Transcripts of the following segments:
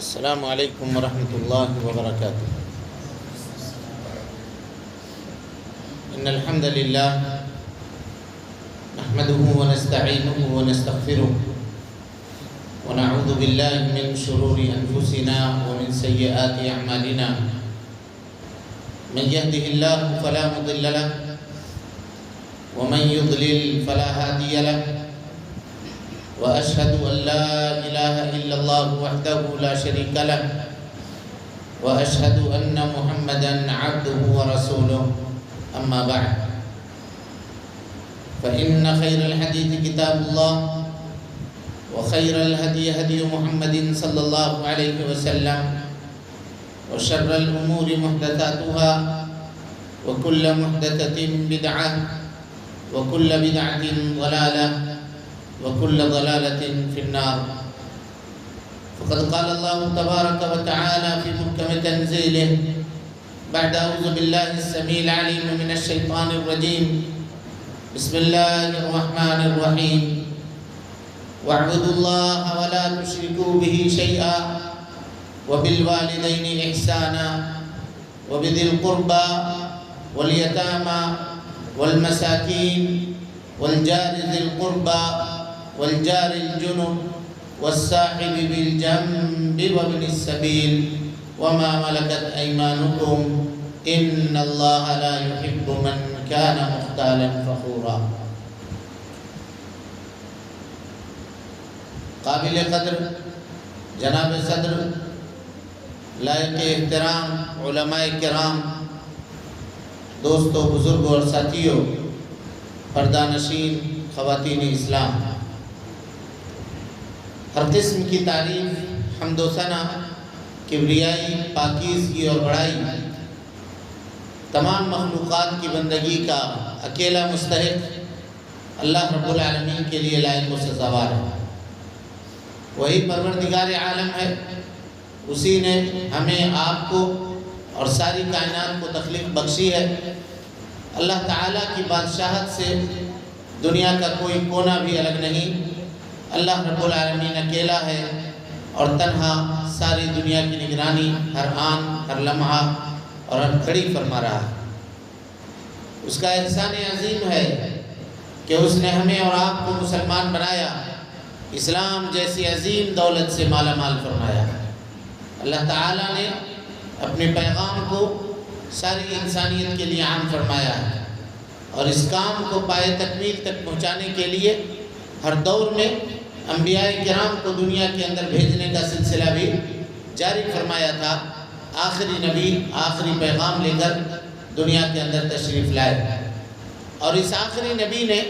السلام علیکم ورحمۃ اللہ وبرکاتہ۔ ان الحمد للہ نحمده ونستعینه ونستغفره ونعوذ باللہ من شرور انفسنا ومن سیئات اعمالنا، من يهده الله فلا مضل له ومن يضلل فلا هادي له، وأشهد أن لا إله إلا الله وحده لا شريك له، وأشهد أن محمدًا عبده ورسوله، أما بعد فإن خير الحديث كتاب الله، وخير الهدي هدي محمد صلى الله عليه وسلم، وشر الأمور محدثاتها، وكل محدثة بدعة، وكل بدعة ضلالة، وكل ضلالة في النار۔ فقد قال الله تبارك وتعالى في محكم تنزيله بعد أعوذ بالله السميع العليم من الشيطان الرجيم، بسم الله الرحمن الرحيم، واعبدوا الله ولا تشركوا به شيئا، وبالوالدين إحسانا، وبذي القربى واليتامى والمساكين والجار ذي القربى والجار الجنب والصاحب بالجنب وابن السبيل وما ملكت أيمانكم إن الله لا يحب من كان مختالا فخورا۔ قابل قدر جناب صدر، لائق احترام علماء کرام، دوستو، بزرگوں اور ساتھیوں، پردہ نشین خواتین اسلام، ہر قسم کی تعریف، حمد و ثنا، کبریائی، پاکیزگی اور بڑائی تمام مخلوقات کی بندگی کا اکیلا مستحق اللہ رب العالمین کے لیے لائق و سزاوار ہے۔ وہی پروردگار عالم ہے، اسی نے ہمیں، آپ کو اور ساری کائنات کو تخلیق بخشی ہے۔ اللہ تعالیٰ کی بادشاہت سے دنیا کا کوئی کونا بھی الگ نہیں۔ اللہ رب العالمین اکیلا ہے اور تنہا ساری دنیا کی نگرانی ہر آن، ہر لمحہ اور ہر گھڑی فرما رہا ہے۔ اس کا احسان عظیم ہے کہ اس نے ہمیں اور آپ کو مسلمان بنایا، اسلام جیسی عظیم دولت سے مالا مال فرمایا۔ اللہ تعالیٰ نے اپنے پیغام کو ساری انسانیت کے لیے عام فرمایا ہے، اور اس کام کو پائے تکمیل تک پہنچانے کے لیے ہر دور میں انبیاء کرام کو دنیا کے اندر بھیجنے کا سلسلہ بھی جاری فرمایا تھا۔ آخری نبی آخری پیغام لے کر دنیا کے اندر تشریف لائے، اور اس آخری نبی نے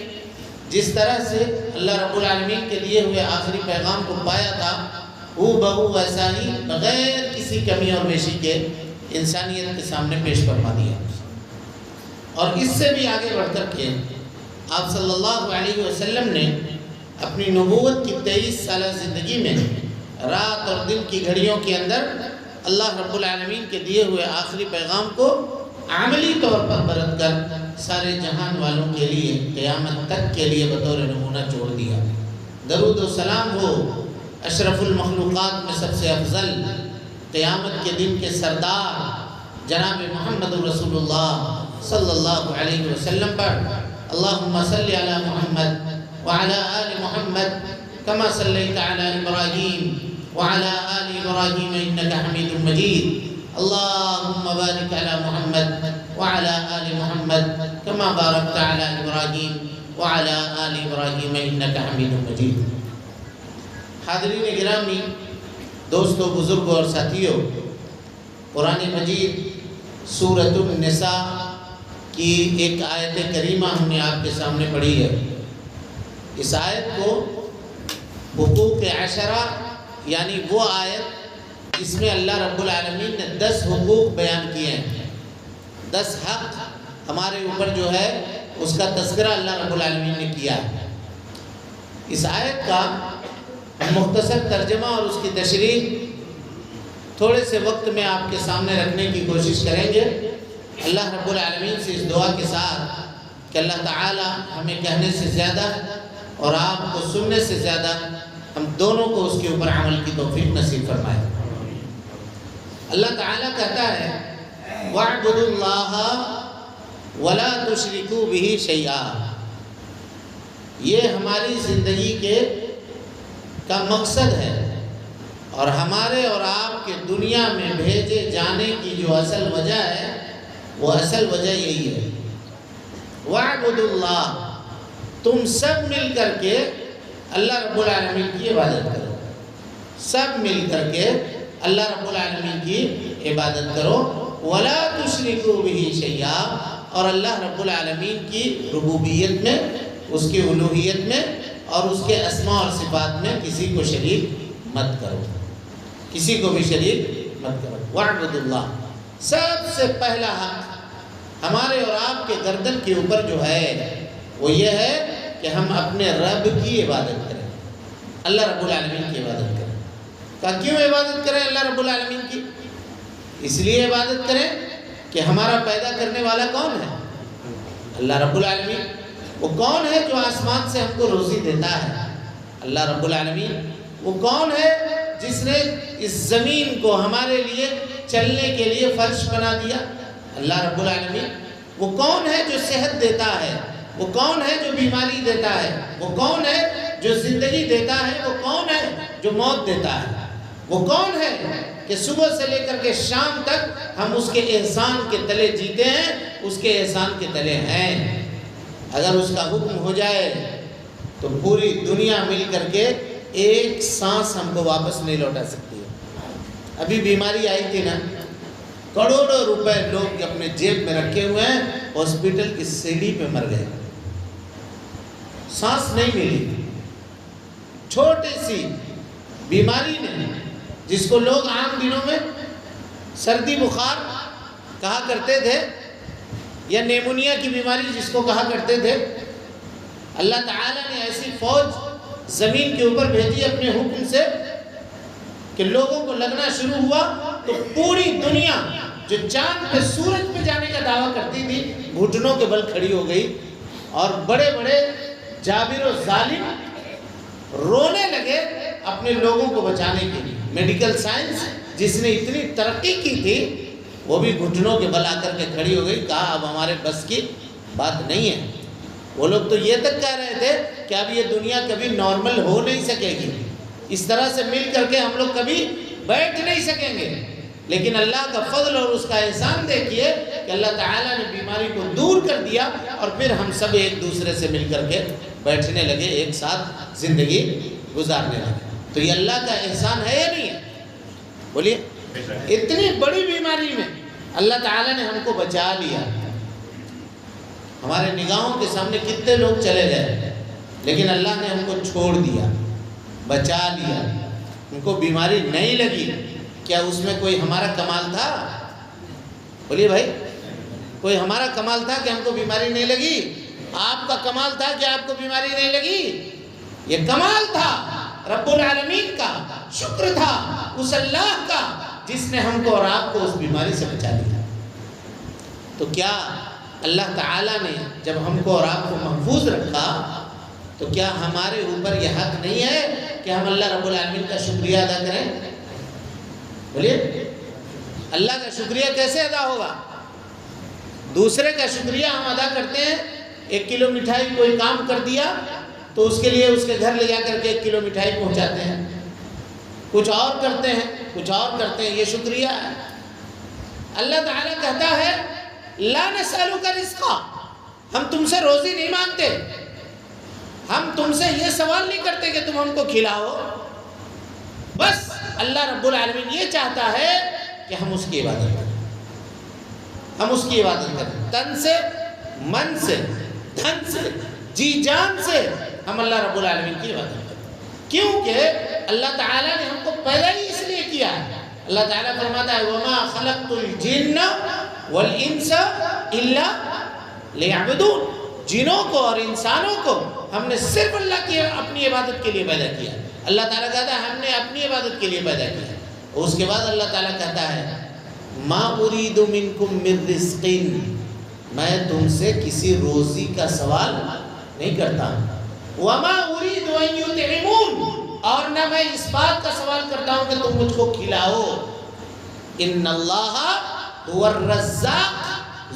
جس طرح سے اللہ رب العالمین کے لیے ہوئے آخری پیغام کو پایا تھا، وہ بہو ویسا ہی بغیر کسی کمی اور بیشی کے انسانیت کے سامنے پیش فرما دیا۔ اور اس سے بھی آگے بڑھ کر کے آپ صلی اللہ علیہ وسلم نے اپنی نبوت کی 23 سالہ زندگی میں رات اور دن کی گھڑیوں کے اندر اللہ رب العالمین کے دیے ہوئے آخری پیغام کو عملی طور پر برت کر سارے جہان والوں کے لیے قیامت تک کے لیے بطور نمونہ چھوڑ دیا۔ درود و سلام ہو اشرف المخلوقات میں سب سے افضل، قیامت کے دن کے سردار جناب محمد رسول اللہ صلی اللہ علیہ وسلم پر۔ اللہم صلی علی محمد وعلی آل محمد کما صلیت علی ابراہیم وعلی آل ابراہیم انکا حمید مجید۔ اللہم بارک علی محمد وعلی آل محمد کما بارکت علی ابراہیم وعلی آل ابراہیم انکا حمید مجید۔ حاضرین گرامی، دوستو، بزرگوں اور ساتھیوں، قرآن مجید سورۃ النساء کی ایک آیت کریمہ ہم نے آپ کے سامنے پڑھی ہے۔ اس آیت کو حقوق عشرہ، یعنی وہ آیت جس میں اللہ رب العالمین نے 10 حقوق بیان کیے ہیں، 10 حق ہمارے اوپر جو ہے اس کا تذکرہ اللہ رب العالمین نے کیا ہے۔ اس آیت کا مختصر ترجمہ اور اس کی تشریح تھوڑے سے وقت میں آپ کے سامنے رکھنے کی کوشش کریں گے، اللہ رب العالمین سے اس دعا کے ساتھ کہ اللہ تعالی ہمیں کہنے سے زیادہ اور آپ کو سننے سے زیادہ ہم دونوں کو اس کے اوپر عمل کی توفیق نصیب فرمائے۔ اللہ تعالیٰ کہتا ہے وَاعْبُدُوا اللَّهَ وَلَا تُشْرِكُوا بِهِ شَيْئًا. یہ ہماری زندگی کا مقصد ہے، اور ہمارے اور آپ کے دنیا میں بھیجے جانے کی جو اصل وجہ ہے وہ اصل وجہ یہی ہے. وَاعْبُدُوا اللَّهَ، تم سب مل کر کے اللہ رب العالمین کی عبادت کرو. سب مل کر کے اللہ رب العالمین کی عبادت کرو. وَلَا تُشْرِكُوا بِهِ شَيْئًا، اور اللہ رب العالمین کی ربوبیت میں، اس کی الوہیت میں اور اس کے اسماء اور صفات میں کسی کو شریک مت کرو، کسی کو بھی شریک مت کرو. وَاعْبُدُوا اللَّهَ، سب سے پہلا حق ہمارے اور آپ کے گردن کے اوپر جو ہے وہ یہ ہے کہ ہم اپنے رب کی عبادت کریں، اللہ رب العالمین کی عبادت کریں. کہا کیوں عبادت کریں اللہ رب العالمین کی؟ اس لیے عبادت کریں کہ ہمارا پیدا کرنے والا کون ہے؟ اللہ رب العالمین. وہ کون ہے جو آسمان سے ہم کو روزی دیتا ہے؟ اللہ رب العالمین. وہ کون ہے جس نے اس زمین کو ہمارے لیے چلنے کے لیے فرش بنا دیا؟ اللہ رب العالمین. وہ کون ہے جو صحت دیتا ہے؟ وہ کون ہے جو بیماری دیتا ہے؟ وہ کون ہے جو زندگی دیتا ہے؟ وہ کون ہے جو موت دیتا ہے؟ وہ کون ہے کہ صبح سے لے کر کے شام تک ہم اس کے احسان کے تلے جیتے ہیں، اس کے احسان کے تلے ہیں؟ اگر اس کا حکم ہو جائے تو پوری دنیا مل کر کے ایک سانس ہم کو واپس نہیں لوٹا سکتی ہے. ابھی بیماری آئی تھی نا، کروڑوں روپے لوگ اپنے جیب میں رکھے ہوئے ہیں، ہاسپٹل کی سیڑھی پہ مر گئے، سانس نہیں ملی. چھوٹی سی بیماری نے، جس کو لوگ عام دنوں میں سردی بخار کہا کرتے تھے یا نیمونیا کی بیماری جس کو کہا کرتے تھے، اللہ تعالیٰ نے ایسی فوج زمین کے اوپر بھیجی اپنے حکم سے کہ لوگوں کو لگنا شروع ہوا تو پوری دنیا جو چاند پہ سورج پہ جانے کا دعویٰ کرتی تھی گھٹنوں کے بل کھڑی ہو گئی، اور بڑے بڑے جابر و ظالم رونے لگے اپنے لوگوں کو بچانے کے لیے. میڈیکل سائنس جس نے اتنی ترقی کی تھی وہ بھی گھٹنوں کے بل آ کر کے کھڑی ہو گئی. کہا اب ہمارے بس کی بات نہیں ہے. وہ لوگ تو یہ تک کہہ رہے تھے کہ اب یہ دنیا کبھی نارمل ہو نہیں سکے گی، اس طرح سے مل کر کے ہم لوگ کبھی بیٹھ نہیں سکیں گے. لیکن اللہ کا فضل اور اس کا احسان دیکھیے کہ اللہ تعالیٰ نے بیماری کو دور کر دیا، اور پھر ہم سب ایک دوسرے سے مل کر کے بیٹھنے لگے، ایک ساتھ زندگی گزارنے لگے. تو یہ اللہ کا احسان ہے یا نہیں ہے؟ بولیے. اتنی بڑی بیماری میں اللہ تعالیٰ نے ہم کو بچا لیا. ہمارے نگاہوں کے سامنے کتنے لوگ چلے گئے، لیکن اللہ نے ہم کو چھوڑ دیا، بچا لیا. ان کو بیماری نہیں لگی. کیا اس میں کوئی ہمارا کمال تھا؟ بولیے بھائی، کوئی ہمارا کمال تھا کہ ہم کو بیماری نہیں لگی؟ آپ کا کمال تھا کہ آپ کو بیماری نہیں لگی؟ یہ کمال تھا رب العالمین کا، شکر تھا اس اللہ کا جس نے ہم کو اور آپ کو اس بیماری سے بچا لیا. تو کیا اللہ تعالیٰ نے جب ہم کو اور آپ کو محفوظ رکھا تو کیا ہمارے اوپر یہ حق نہیں ہے کہ ہم اللہ رب العالمین کا شکریہ ادا کریں؟ بولیے. اللہ کا شکریہ کیسے ادا ہوگا؟ دوسرے کا شکریہ ہم ادا کرتے ہیں. 1 کلو مٹھائی کوئی کام کر دیا تو اس کے لیے اس کے گھر لے جا کر کے 1 کلو مٹھائی پہنچاتے ہیں. کچھ اور کرتے ہیں، کچھ اور کرتے ہیں، یہ شکریہ ہے. اللہ تعالیٰ کہتا ہے لا نسألک رزقا، ہم تم سے روزی نہیں مانگتے، ہم تم سے یہ سوال نہیں کرتے کہ تم ہم کو کھلاؤ. بس اللہ رب العالمین یہ چاہتا ہے کہ ہم اس کی عبادت کریں، ہم اس کی عبادت کریں تن سے، من سے، دھن سے، جی جان سے. ہم اللہ رب العالمین کی عبادت کریں کیونکہ اللہ تعالیٰ نے ہم کو پیدا ہی اس لیے کیا ہے. اللہ تعالیٰ فرماتا ہے وَمَا خَلَقْتُ الْجِنَّ وَالْإِنسَ إِلَّا لِيَعْبُدُونَ. جنوں کو اور انسانوں کو ہم نے صرف اللہ کی اپنی عبادت کے لیے پیدا کیا. اللہ تعالیٰ کہتا ہے ہم نے اپنی عبادت کے لیے پیدا کیا. اس کے بعد اللہ تعالیٰ کہتا ہے مَا أُرِيدُ مِنْكُمْ مِنْ رِزْقٍ، میں تم سے کسی روزی کا سوال نہیں کرتا. وَمَا أُرِيدُ أَن يُطْعِمُونَ، اور نہ میں اس بات کا سوال کرتا ہوں کہ تم مجھ کو کھلاؤ. ان اللہ هو الرزاق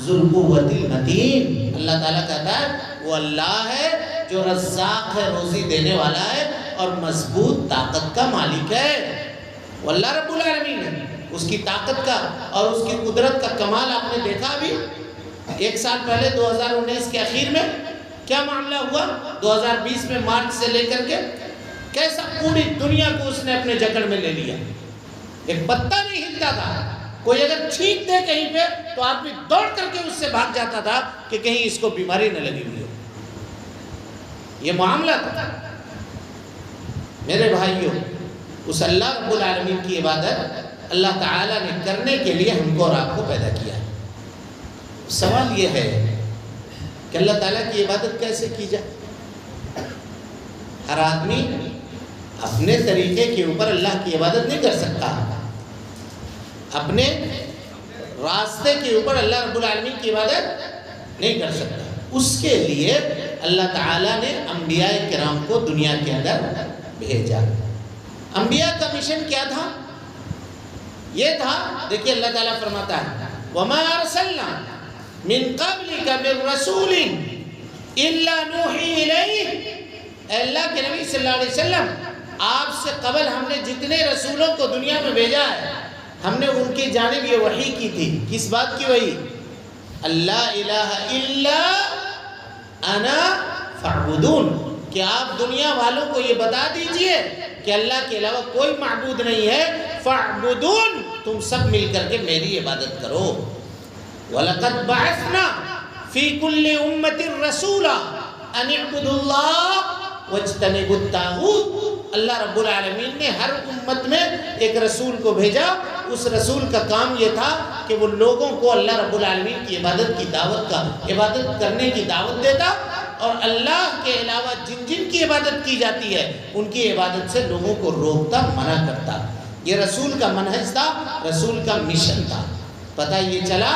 ذو القوۃ المتین. اللہ تعالیٰ کہتا ہے وہ اللہ ہے جو رزاق ہے، روزی دینے والا ہے اور مضبوط طاقت کا مالک ہے. وہ اللہ رب العالمین ہے. اس کی طاقت کا اور اس کی قدرت کا کمال آپ نے دیکھا بھی. ایک سال پہلے 2019 کے اخیر میں کیا معاملہ ہوا، 2020 میں مارچ سے لے کر کے کیسا پوری دنیا کو اس نے اپنے جکڑ میں لے لیا. ایک پتہ نہیں ہلتا تھا. کوئی اگر چھینک دے کہیں پہ تو آدمی دوڑ کر کے اس سے بھاگ جاتا تھا کہ کہیں اس کو بیماری نہ لگی ہوئی ہو. یہ معاملہ تھا. میرے بھائیوں، اس اللہ رب العالمین کی عبادت اللہ تعالیٰ نے کرنے کے لیے ہم کو اور آپ کو پیدا کیا ہے. سوال یہ ہے کہ اللہ تعالیٰ کی عبادت کیسے کی جائے؟ ہر آدمی اپنے طریقے کے اوپر اللہ کی عبادت نہیں کر سکتا. اپنے راستے کے اوپر اللہ رب العالمین کی عبادت نہیں کر سکتا. اس کے لیے اللہ تعالیٰ نے انبیاء کرام کو دنیا کے اندر بھیجا. انبیاء کا مشن کیا تھا؟ یہ تھا، دیکھیے اللہ تعالیٰ فرماتا ہے وَمَا أَرْسَلْنَا مِن قَبْلِكَ مِن رَسُولٍ إِلَّا نُوحِي إِلَيْهِ. اے اللہ کے نبی صلی اللہ علیہ وسلم، آپ سے قبل ہم نے جتنے رسولوں کو دنیا میں بھیجا ہے ہم نے ان کی جانب یہ وحی کی تھی. کس بات کی وحی؟ اللہ الہ الا انا فاعبدون، کہ آپ دنیا والوں کو یہ بتا دیجئے کہ اللہ کے علاوہ کوئی معبود نہیں ہے. فاعبدون، تم سب مل کر کے میری عبادت کرو. وَلَقَدْ بَعَثْنَا فِي كُلِّ أُمَّةٍ رَسُولًا أَنِ اعْبُدُوا اللَّهَ وَاجْتَنِبُوا الطَّاغُوتَ. اللہ رب العالمین نے ہر امت میں ایک رسول کو بھیجا. اس رسول کا کام یہ تھا کہ وہ لوگوں کو اللہ رب العالمین کی عبادت کی دعوت کا عبادت کرنے کی دعوت دیتا اور اللہ کے علاوہ جن جن کی عبادت کی جاتی ہے ان کی عبادت سے لوگوں کو روکتا، منع کرتا. یہ رسول کا منہج تھا، رسول کا مشن تھا. پتہ یہ چلا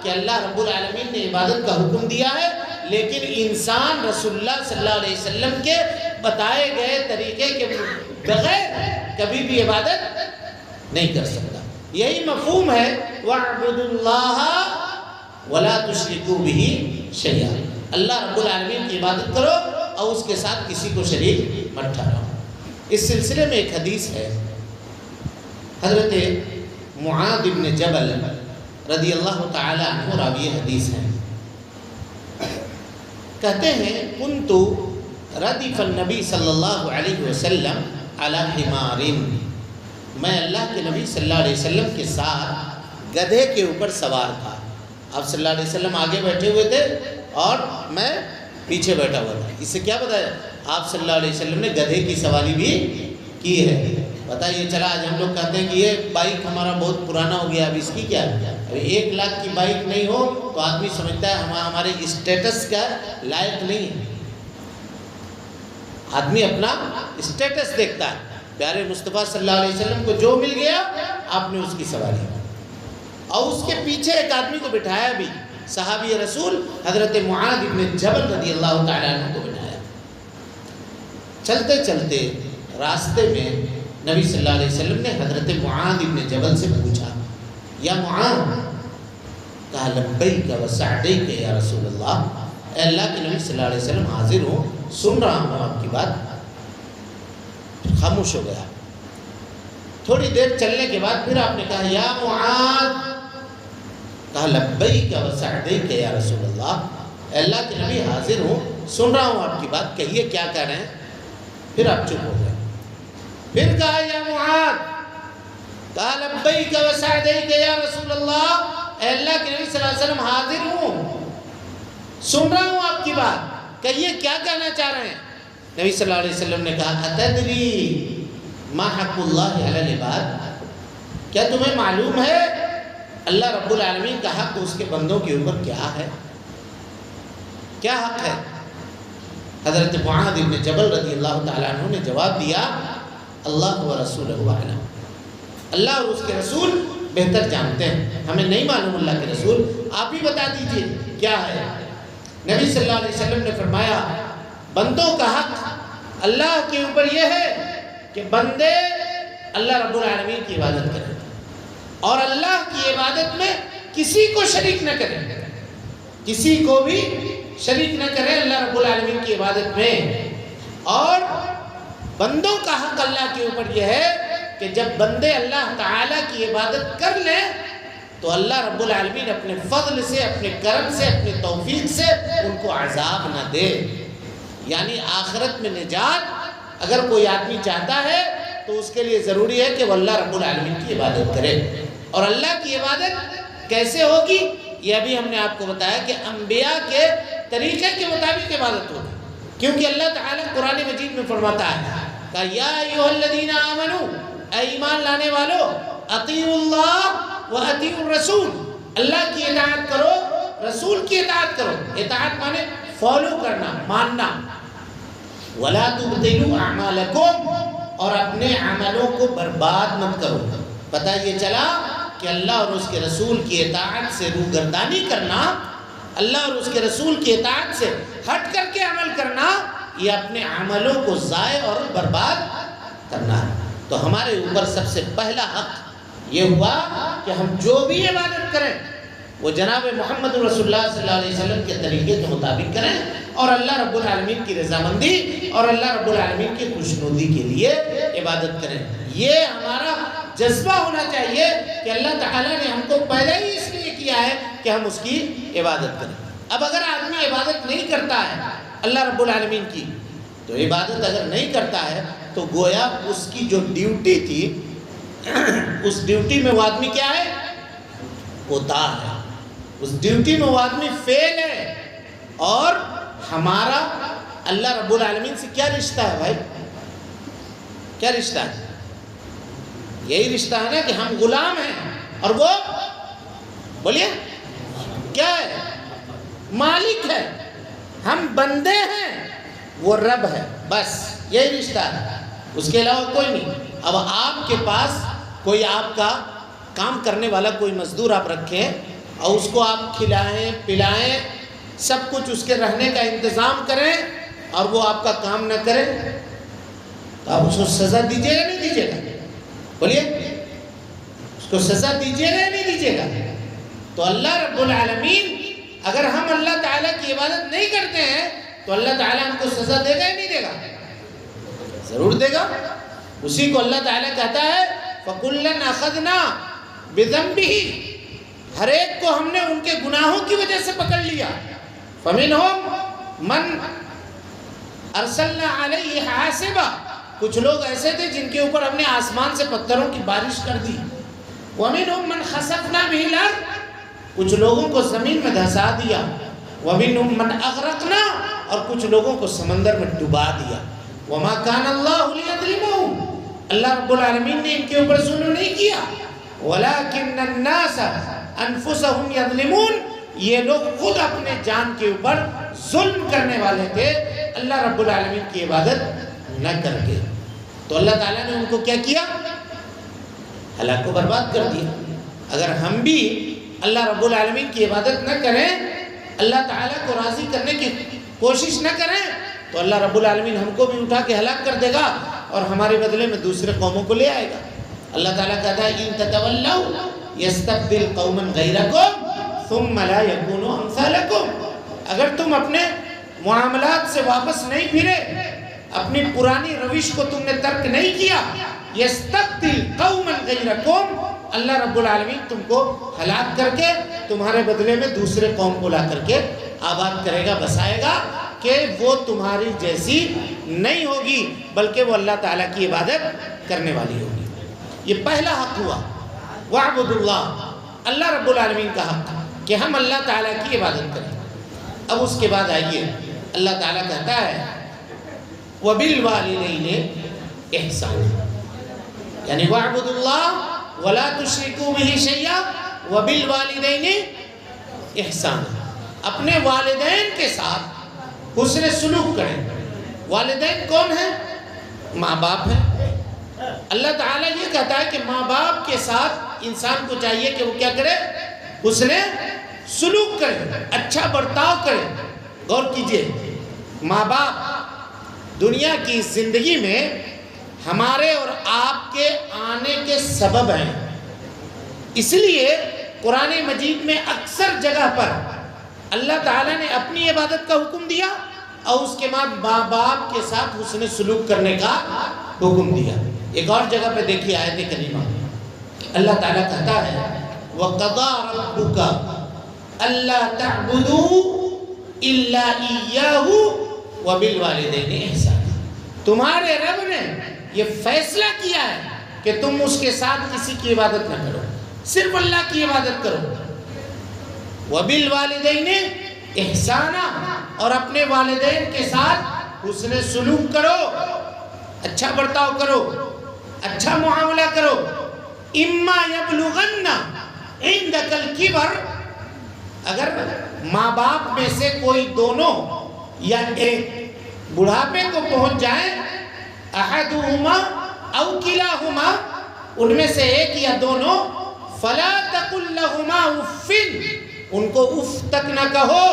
کہ اللہ رب العالمین نے عبادت کا حکم دیا ہے، لیکن انسان رسول اللہ صلی اللہ علیہ وسلم کے بتائے گئے طریقے کے بغیر کبھی بھی عبادت نہیں کر سکتا. یہی مفہوم ہے وَاعْبُدُوا اللَّهَ وَلَا تُشْرِكُوا بِهِ شَيْئًا. اللہ رب العالمین کی عبادت کرو اور اس کے ساتھ کسی کو شریک مت ٹھہراؤ. اس سلسلے میں ایک حدیث ہے، حضرت معاذ بن جبل رضی اللہ تعالی عنہ راوی حدیث ہیں. کہتے ہیں کنت ردف النبی صلی اللہ علیہ وسلم علی حمار، میں اللہ کے نبی صلی اللہ علیہ وسلم کے ساتھ گدھے کے اوپر سوار تھا. آپ صلی اللہ علیہ وسلم آگے بیٹھے ہوئے تھے اور میں پیچھے بیٹھا ہوا تھا. اس سے کیا بتایا؟ آپ صلی اللہ علیہ وسلم نے گدھے کی سواری بھی کی ہے. پتہ یہ چلا آج ہم لوگ کہتے ہیں کہ یہ بائک ہمارا بہت پرانا ہو گیا، اب اس کی کیا ہے؟ ابھی 1 لاکھ کی بائک نہیں ہو تو آدمی سمجھتا ہے ہمارے اسٹیٹس کا لائق نہیں ہے. آدمی اپنا اسٹیٹس دیکھتا ہے. پیارے مصطفیٰ صلی اللہ علیہ وسلم کو جو مل گیا آپ نے اس کی سواری، اور اس کے پیچھے ایک آدمی کو بٹھایا بھی، صحابی رسول حضرت معاذ بن جبل رضی اللہ تعالیٰ عنہ کو بٹھایا. چلتے چلتے راستے میں نبی صلی اللہ علیہ وسلم نے حضرت معاذ بن جبل سے پوچھا یا معاذ، کہا لبیک و سعدیک یا رسول اللہ. اے اللہ کے نبی صلی اللہ علیہ وسلم حاضر ہوں، سن رہا ہوں آپ کی بات. خاموش ہو گیا. تھوڑی دیر چلنے کے بعد پھر آپ نے کہا یا معاذ، کہا لبیک و سعدیک یا رسول اللہ. اے اللہ کے نبی حاضر ہوں، سن رہا ہوں آپ کی بات، کہیے کیا کہہ رہے ہیں. پھر آپ چپ ہو گئے. پھر کہا یا معاذ، کہا لبیک و سعدیک یا رسول اللہ. اے اللہ کے نبی صلی اللہ علیہ وسلم حاضر ہوں، سن رہا ہوں آپ کی بات، کہیے کیا کہنا چاہ رہے ہیں. نبی صلی اللہ علیہ وسلم نے کہا اتدری ما حق اللہ علی العباد، کیا تمہیں معلوم ہے اللہ رب العالمین کا حق اس کے بندوں کے اوپر کیا ہے؟ کیا حق ہے؟ حضرت معاذ بن جبل رضی اللہ تعالیٰ عنہ نے جواب دیا اللہ و رسولہ اعلم، اللہ اور اس کے رسول بہتر جانتے ہیں، ہمیں نہیں معلوم اللہ کے رسول، آپ ہی بتا دیجئے کیا ہے. نبی صلی اللہ علیہ وسلم نے فرمایا بندوں کا حق اللہ کے اوپر یہ ہے کہ بندے اللہ رب العالمین کی عبادت کریں اور اللہ کی عبادت میں کسی کو شریک نہ کریں، کسی کو بھی شریک نہ کریں اللہ رب العالمین کی عبادت میں۔ اور بندوں کا حق اللہ کے اوپر یہ ہے کہ جب بندے اللہ تعالیٰ کی عبادت کر لیں تو اللہ رب العالمین اپنے فضل سے، اپنے کرم سے، اپنے توفیق سے ان کو عذاب نہ دے۔ یعنی آخرت میں نجات اگر کوئی آدمی چاہتا ہے تو اس کے لیے ضروری ہے کہ وہ اللہ رب العالمین کی عبادت کرے۔ اور اللہ کی عبادت کیسے ہوگی یہ ابھی ہم نے آپ کو بتایا کہ انبیاء کے طریقے کے مطابق عبادت ہوگی، کیونکہ اللہ تعالیٰ قرآن مجید میں فرماتا ہے کہ یا ایھا الذین آمنوا، اے ایمان لانے والو، اطیعوا اللہ و اطیعوا الرسول، اللہ کی اطاعت کرو، رسول کی اطاعت کرو۔ اطاعت مانے فالو کرنا، ماننا۔ ولا تبطلوا اعمالکم، اور اپنے عملوں کو برباد مت کرو۔ پتہ یہ چلا کہ اللہ اور اس کے رسول کی اطاعت سے روگردانی کرنا، اللہ اور اس کے رسول کی اطاعت سے ہٹ کر کے عمل کرنا، یہ اپنے عملوں کو ضائع اور برباد کرنا ہے۔ تو ہمارے اوپر سب سے پہلا حق یہ ہوا کہ ہم جو بھی عبادت کریں وہ جناب محمد رسول اللہ صلی اللہ علیہ وسلم کے طریقے کے مطابق کریں، اور اللہ رب العالمین کی رضامندی اور اللہ رب العالمین کی خوشنودی کے لیے عبادت کریں۔ یہ ہمارا جذبہ ہونا چاہیے کہ اللہ تعالیٰ نے ہم کو پیدا ہی اس لیے کیا ہے کہ ہم اس کی عبادت کریں۔ اب اگر آدمی عبادت نہیں کرتا ہے اللہ رب العالمین کی، تو عبادت اگر نہیں کرتا ہے تو گویا اس کی جو ڈیوٹی تھی اس ڈیوٹی میں وہ آدمی کیا ہے؟ کوتاہ ہے، اس ڈیوٹی میں وہ آدمی فیل ہے۔ اور ہمارا اللہ رب العالمین سے کیا رشتہ ہے بھائی؟ کیا رشتہ ہے؟ یہی رشتہ ہے نا کہ ہم غلام ہیں اور وہ بولیے کیا ہے؟ مالک ہے۔ ہم بندے ہیں، وہ رب ہے، بس یہی رشتہ ہے، اس کے علاوہ کوئی نہیں۔ اب آپ کے پاس کوئی آپ کا کام کرنے والا کوئی مزدور آپ رکھیں اور اس کو آپ کھلائیں پلائیں، سب کچھ اس کے رہنے کا انتظام کریں، اور وہ آپ کا کام نہ کرے تو آپ اس کو سزا دیجیے گا نہیں دیجیے گا؟ بولیے، اس کو سزا دیجیے گا یا نہیں دیجیے گا؟ تو اللہ رب العالمین، اگر ہم اللہ تعالیٰ کی عبادت نہیں کرتے ہیں تو اللہ تعالیٰ ہم کو سزا دے گا یا نہیں دے گا؟ ضرور دے گا۔ اسی کو اللہ تعالیٰ کہتا ہے فَكُلًّا أَخَذْنَا بِذَنبِهِ، ہر ایک کو ہم نے ان کے گناہوں کی وجہ سے پکڑ لیا۔ فَمِنْهُمْ مَنْ أَرْسَلْنَا عَلَيْهِ حَاسِبًا، کچھ لوگ ایسے تھے جن کے اوپر ہم نے آسمان سے پتھروں کی بارش کر دی۔ وَمِنْهُمْ مَنْ خَسَفْنَا بِهِ الْأَرْضَ، کچھ لوگوں کو زمین میں دھسا دیا۔ وَمِنْهُمْ مَنْ أَغْرَقْنَا، اور کچھ لوگوں کو سمندر میں ڈبا دیا۔ وَمَا كَانَ اللَّهُ لِيَظْلِمَهُمْ، اللہ رب العالمین نے ان کے اوپر ظلم نہیں کیا۔ وَلَكِنَّ النَّاسَ أَنفُسَهُمْ يَظْلِمُونَ، یہ لوگ خود اپنے جان کے اوپر ظلم کرنے والے تھے اللہ رب العالمین کی عبادت نہ کر کے۔ تو اللہ تعالیٰ نے ان کو کیا کیا؟ ہلاک و برباد کر دیا۔ اگر ہم بھی اللہ رب العالمین کی عبادت نہ کریں، اللہ تعالیٰ کو راضی کرنے کی کوشش نہ کریں، تو اللہ رب العالمین ہم کو بھی اٹھا کے ہلاک کر دے گا اور ہمارے بدلے میں دوسرے قوموں کو لے آئے گا۔ اللہ تعالیٰ کہتا ہے اِن تَتَوَلَّوْا يَسْتَبْدِلْ قَوْمًا غَيْرَكُمْ ثُمَّ لَا يَكُونُوا أَمْثَالَكُمْ، اگر تم اپنے معاملات سے واپس نہیں پھرے، اپنی پرانی روش کو تم نے ترک نہیں کیا، يَسْتَبْدِلْ قَوْمًا غَيْرَكُمْ، اللہ رب العالمین تم کو ہلاک کر کے تمہارے بدلے میں دوسرے قوم کو لا کر کے آباد کرے گا، بسائے گا، کہ وہ تمہاری جیسی نہیں ہوگی بلکہ وہ اللہ تعالیٰ کی عبادت کرنے والی ہوگی۔ یہ پہلا حق ہوا، وَاعْبُدُوا اللَّهَ، اللہ رب العالمین کا حق کہ ہم اللہ تعالیٰ کی عبادت کریں۔ اب اس کے بعد آئیے اللہ تعالیٰ کہتا ہے وَبِالْوَالِدَيْنِ إِحْسَانًا، یعنی وَاعْبُدُوا اللَّهَ وَلَا تُشْرِكُوا بِهِ شَيْئًا وَبِالْوَالِدَيْنِ إِحْسَانًا، اپنے والدین کے ساتھ حسن سلوک کریں۔ والدین کون ہیں؟ ماں باپ ہیں۔ اللہ تعالیٰ یہ کہتا ہے کہ ماں باپ کے ساتھ انسان کو چاہیے کہ وہ کیا کرے؟ حسن سلوک کرے، اچھا برتاؤ کرے۔ غور کیجئے، ماں باپ دنیا کی زندگی میں ہمارے اور آپ کے آنے کے سبب ہیں۔ اس لیے قرآن مجید میں اکثر جگہ پر اللہ تعالیٰ نے اپنی عبادت کا حکم دیا اور اس کے بعد ماں باپ کے ساتھ حسن سلوک کرنے کا حکم دیا۔ ایک اور جگہ پہ دیکھیے آیت کریمہ، اللہ تعالیٰ کہتا ہے وَقَضَىٰ رَبُّكَ أَلَّا تَعْبُدُوا إِلَّا إِيَّاهُ وَبِالْوَالِدَيْنِ إِحْسَانًا، تمہارے رب نے یہ فیصلہ کیا ہے کہ تم اس کے ساتھ کسی کی عبادت نہ کرو، صرف اللہ کی عبادت کرو۔ وَبِالْوَالِدَيْنِ إِحْسَانًا، اور اپنے والدین کے ساتھ حسن سلوک کرو، اچھا برتاؤ کرو، اچھا معاملہ کرو۔ اِمَّا يَبْلُغَنَّ عِنْدَكَ الْكِبَرَ، اگر ماں باپ میں سے کوئی دونوں یا ایک بڑھاپے کو پہنچ جائیں، احدهما او کلاہما، ان میں سے ایک یا دونوں، فلا تقل لهما اف، ان کو اف تک نہ کہو،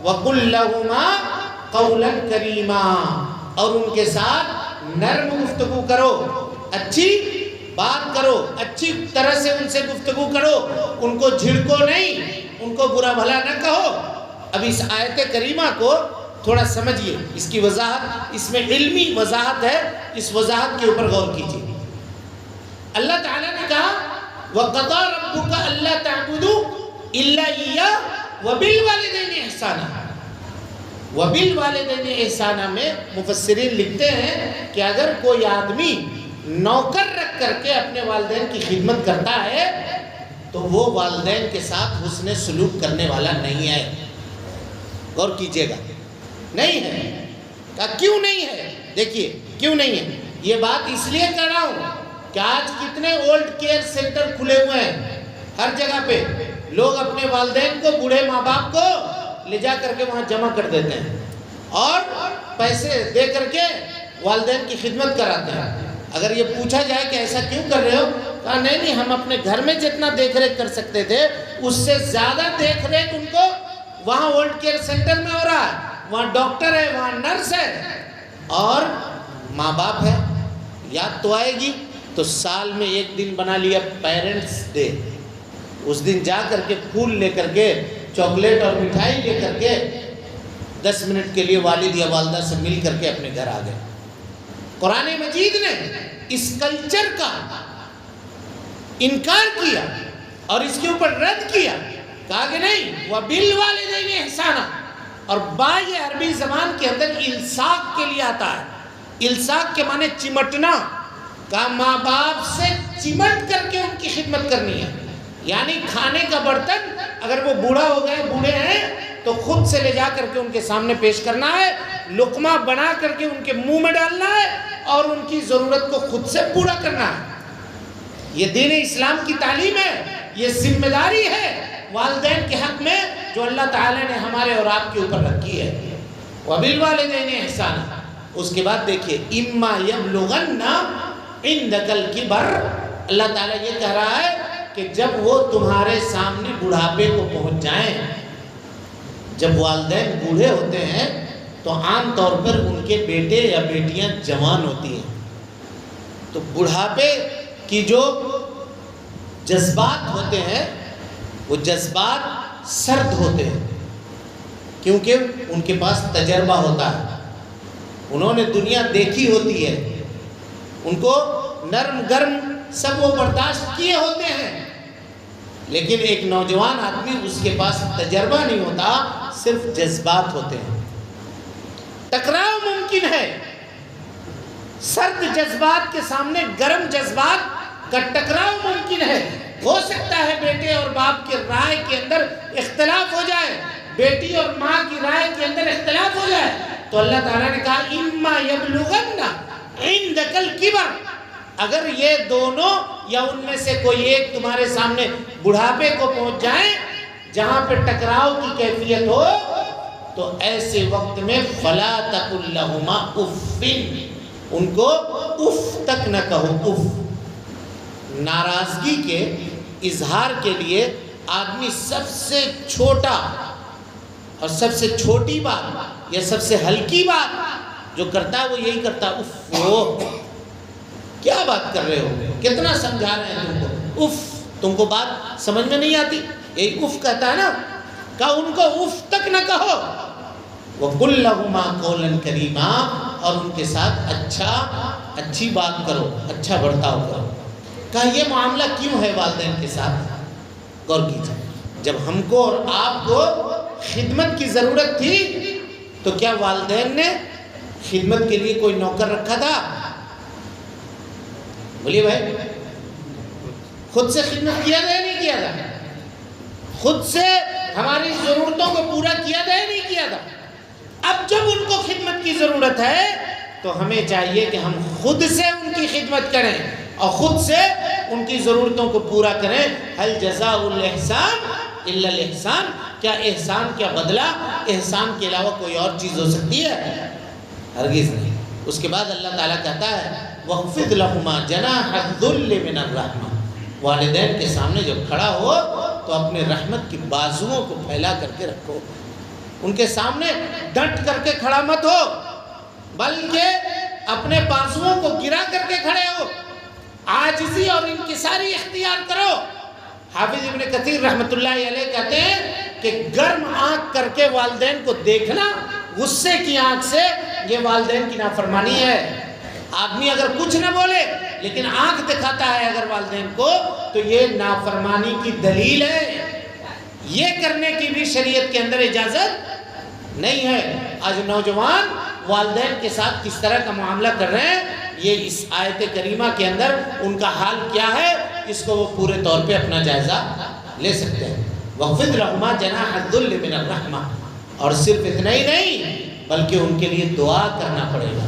وقل لهما قولا کریما، اور ان کے ساتھ نرم گفتگو کرو، اچھی بات کرو، اچھی طرح سے ان سے گفتگو کرو، ان کو جھڑکو نہیں، ان کو برا بھلا نہ کہو۔ اب اس آیت کریمہ کو تھوڑا سمجھیے، اس کی وضاحت، اس میں علمی وضاحت ہے، اس وضاحت کے اوپر غور کیجیے۔ اللہ تعالیٰ نے کہا وَقَضَىٰ رَبُّكَ أَلَّا تَعْبُدُوا إِلَّا إِيَّاهُ وَبِالْوَالِدَيْنِ إِحْسَانًا، وَبِالْوَالِدَيْنِ إِحْسَانًا میں مفسرین لکھتے ہیں کہ اگر کوئی آدمی نوکر رکھ کر کے اپنے والدین کی خدمت کرتا ہے تو وہ والدین کے ساتھ حسن سلوک کرنے والا نہیں ہے۔ غور کیجئے گا، نہیں ہے۔ کہا کیوں نہیں ہے؟ دیکھیے کیوں نہیں ہے، یہ بات اس لیے کر رہا ہوں کہ آج کتنے اولڈ کیئر سینٹر کھلے ہوئے ہیں، ہر جگہ پہ لوگ اپنے والدین کو، بوڑھے ماں باپ کو لے جا کر کے وہاں جمع کر دیتے ہیں اور پیسے دے کر کے والدین کی خدمت کراتے ہیں۔ اگر یہ پوچھا جائے کہ ایسا کیوں کر رہے ہو، کہا نہیں ہم اپنے گھر میں جتنا دیکھ ریکھ کر سکتے تھے اس سے زیادہ دیکھ ریکھ ان کو وہاں اولڈ کیئر سینٹر میں ہو رہا ہے، وہاں ڈاکٹر ہے، وہاں نرس ہے اور ماں باپ ہے۔ یاد تو آئے گی تو سال میں ایک دن بنا لیا پیرنٹس ڈے، اس دن جا کر کے پھول لے کر کے، چاکلیٹ اور مٹھائی لے کر کے 10 منٹ کے لیے والد یا والدہ سے مل کر کے اپنے گھر آ گئے۔ قرآن مجید نے اس کلچر کا انکار کیا اور اس کے اوپر رد کیا، کہا کہ نہیں وَبِالْوَالِدَيْنِ إِحْسَانًا، اور با یہ عربی زبان کے اندر الصاق کے لیے آتا ہے۔ الصاق کے معنی چمٹنا، کہا ماں باپ سے چمٹ کر کے ان کی خدمت کرنی ہے، یعنی کھانے کا برتن اگر وہ بوڑھا ہو گئے، بوڑھے ہیں تو خود سے لے جا کر کے ان کے سامنے پیش کرنا ہے، لقمہ بنا کر کے ان کے منہ میں ڈالنا ہے اور ان کی ضرورت کو خود سے پورا کرنا ہے۔ یہ دین اسلام کی تعلیم ہے، یہ ذمہ داری ہے والدین کے حق میں جو اللہ تعالیٰ نے ہمارے اور آپ کے اوپر رکھی ہے۔ وَبِالْوَالِدَيْنِ إِحْسَانًا، اس کے بعد دیکھیے اِمَّا يَبْلُغَنَّ عِنْدَكَ الْكِبَرَ، اللہ تعالیٰ یہ کہہ رہا ہے کہ جب وہ تمہارے سامنے بڑھاپے کو پہنچ جائیں، جب والدین بوڑھے ہوتے ہیں تو عام طور پر ان کے بیٹے یا بیٹیاں جوان ہوتی ہیں، تو بڑھاپے کی جو جذبات ہوتے ہیں وہ جذبات سرد ہوتے ہیں، کیونکہ ان کے پاس تجربہ ہوتا ہے، انہوں نے دنیا دیکھی ہوتی ہے، ان کو نرم گرم سب وہ برداشت کیے ہوتے ہیں۔ لیکن ایک نوجوان آدمی اس کے پاس تجربہ نہیں ہوتا، صرف جذبات ہوتے ہیں، ٹکراؤ ممکن ہے، سرد جذبات کے سامنے گرم جذبات کا ٹکراؤ ممکن ہے۔ ہو سکتا ہے بیٹے اور باپ کے رائے کے اندر اختلاف ہو جائے، بیٹی اور ماں کی رائے کے اندر اختلاف ہو جائے، تو اللہ تعالیٰ نے کہا اِمَّا يَبْلُغَنَّ عِنْدَكَ الْكِبَرَ، اگر یہ دونوں یا ان میں سے کوئی ایک تمہارے سامنے بڑھاپے کو پہنچ جائیں جہاں پہ ٹکراؤ کی کیفیت ہو، تو ایسے وقت میں فَلَا تَقُلْ لَهُمَا اُفٍّ، ان کو اف تک نہ کہو۔ اف ناراضگی کے اظہار کے لیے آدمی سب سے چھوٹا اور سب سے چھوٹی بات یا سب سے ہلکی بات جو کرتا ہے وہ یہی کرتا ہے، اف، وہ کیا بات کر رہے ہو، کتنا سمجھا رہے ہیں تم کو، اف تم کو بات سمجھ میں نہیں آتی؟ یہی اف کہتا ہے نا، کہ ان کو اف تک نہ کہو. وَقُلْ لَهُمَا قَوْلًا كَرِيمًا، اور ان کے ساتھ اچھی بات کرو، اچھا برتاؤ کرو. کہا یہ معاملہ کیوں ہے والدین کے ساتھ؟ غور کیجیے. جب ہم کو اور آپ کو خدمت کی ضرورت تھی تو کیا والدین نے خدمت کے لیے کوئی نوکر رکھا تھا؟ بولیے بھائی، خود سے خدمت کیا تھا یا نہیں کیا تھا؟ خود سے ہماری ضرورتوں کو پورا کیا تھا یا نہیں کیا تھا؟ اب جب ان کو خدمت کی ضرورت ہے تو ہمیں چاہیے کہ ہم خود سے ان کی خدمت کریں اور خود سے ان کی ضرورتوں کو پورا کریں. هل جزاء الاحسان الا الاحسان، کیا احسان، کیا بدلہ احسان کے علاوہ کوئی اور چیز ہو سکتی ہے؟ ہرگز نہیں. اس کے بعد اللہ تعالیٰ کہتا ہے وَخْفِضْ لَهُمَا جَنَاحَ الذُّلِّ مِنَ الرَّحْمَةِ، والدین کے سامنے جب کھڑا ہو تو اپنے رحمت کی بازوؤں کو پھیلا کر کے رکھو. ان کے سامنے ڈٹ کر کے کھڑا مت ہو، بلکہ اپنے بازوؤں کو گرا کر کے کھڑے ہو، عاجزی اور انکساری اختیار کرو. حافظ ابن کثیر رحمۃ اللہ علیہ کہتے ہیں کہ گرم آنکھ کر کے والدین کو دیکھنا غصے کی آنکھ سے، یہ والدین کی نافرمانی ہے. آدمی اگر کچھ نہ بولے لیکن آنکھ دکھاتا ہے اگر والدین کو تو یہ نافرمانی کی دلیل ہے. یہ کرنے کی بھی شریعت کے اندر اجازت نہیں ہے. آج نوجوان والدین کے ساتھ کس طرح کا معاملہ کر رہے ہیں، یہ اس آیت کریمہ کے اندر ان کا حال کیا ہے، اس کو وہ پورے طور پہ اپنا جائزہ لے سکتے ہیں. وَخْفِضْ لَهُمَا جَنَاحَ الذُّلِّ مِنَ الرَّحْمَةِ، اور صرف اتنا ہی نہیں بلکہ ان کے لیے دعا کرنا پڑے گا.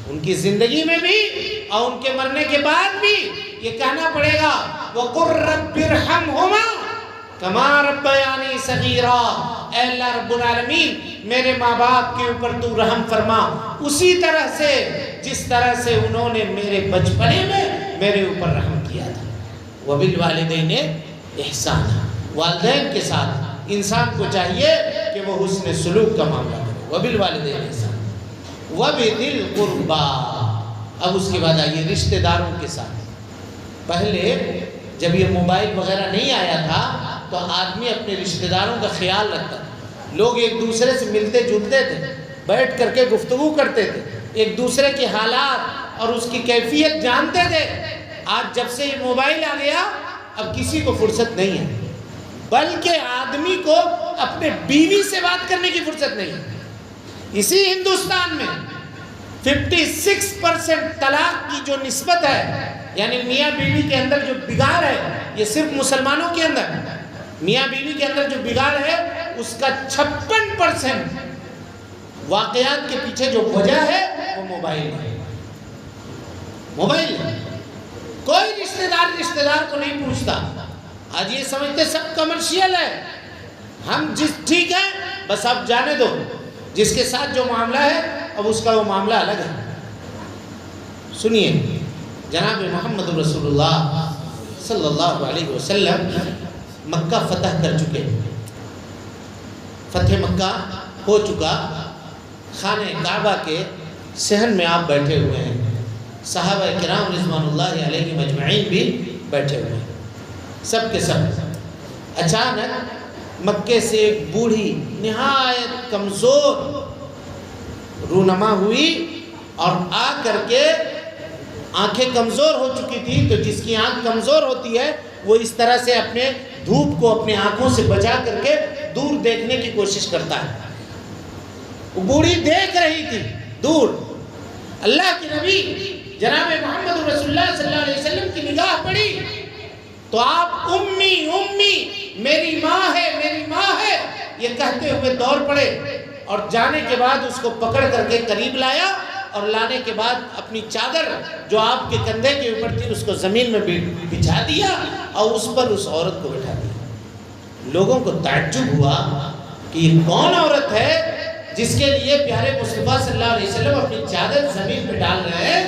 ان کی زندگی میں بھی اور ان کے مرنے کے بعد بھی یہ کہنا پڑے گا وَقُلْ رَبِّ ارْحَمْهُمَا کما ربیانی صغیرا، اے اللہ رب العالمین میرے ماں باپ کے اوپر تو رحم فرما اسی طرح سے جس طرح سے انہوں نے میرے بچپنے میں میرے اوپر رحم کیا تھا. وبالوالدین احسانا، والدین کے ساتھ انسان کو چاہیے کہ وہ حسن سلوک کا معاملہ کرے. وبالوالدین احسانا وبذی القربی. اب اس کے بعد آئیے رشتہ داروں کے ساتھ. پہلے جب یہ موبائل وغیرہ نہیں آیا تھا تو آدمی اپنے رشتہ داروں کا خیال رکھتا تھا. لوگ ایک دوسرے سے ملتے جلتے تھے، بیٹھ کر کے گفتگو کرتے تھے، ایک دوسرے کے حالات اور اس کی کیفیت جانتے تھے. آج جب سے یہ موبائل آ گیا اب کسی کو فرصت نہیں ہے، بلکہ آدمی کو اپنے بیوی سے بات کرنے کی فرصت نہیں ہے. اسی ہندوستان میں 56% طلاق کی جو نسبت ہے، یعنی میاں بیوی کے اندر جو بگاڑ ہے، یہ صرف مسلمانوں کے اندر میاں بیوی کے اندر جو بگاڑ ہے اس کا 56% واقعات کے پیچھے جو وجہ ہے وہ موبائل ہے. موبائل ہے. کوئی رشتہ دار کو نہیں پوچھتا. آج یہ سمجھتے سب کمرشیل ہے، ہم ٹھیک ہے بس اب جانے دو، جس کے ساتھ جو معاملہ ہے اب اس کا وہ معاملہ الگ ہے. سنیے، جناب محمد رسول اللہ صلی اللہ علیہ وسلم مکہ فتح کر چکے، فتح مکہ ہو چکا، خانہ کعبہ کے صحن میں آپ بیٹھے ہوئے ہیں، صحابہ کرام رضوان اللہ علیہ مجمعین بھی بیٹھے ہوئے ہیں، سب کے سب. اچانک مکے سے ایک بوڑھی نہایت کمزور رونما ہوئی اور آ کر کے آنکھیں کمزور ہو چکی تھی. تو جس کی آنکھ کمزور ہوتی ہے وہ اس طرح سے اپنے دھوپ کو اپنے آنکھوں سے بچا کر کے دور دیکھنے کی کوشش کرتا ہے. وہ بوڑھی دیکھ رہی تھی دور. اللہ کے نبی جناب محمد رسول اللہ صلی اللہ علیہ وسلم کی نگاہ پڑی تو آپ امی امی میری ماں ہے میری ماں ہے یہ کہتے ہوئے دوڑ پڑے اور جانے کے بعد اس کو پکڑ کر کے قریب لایا اور لانے کے بعد اپنی چادر جو آپ کے کندھے کے اوپر تھی اس کو زمین میں بچھا دیا اور اس پر اس عورت کو بٹھا دیا. لوگوں کو تعجب ہوا کہ یہ کون عورت ہے جس کے لیے پیارے مصطفیٰ صلی اللہ علیہ وسلم اپنی چادر زمین پہ ڈال رہے ہیں.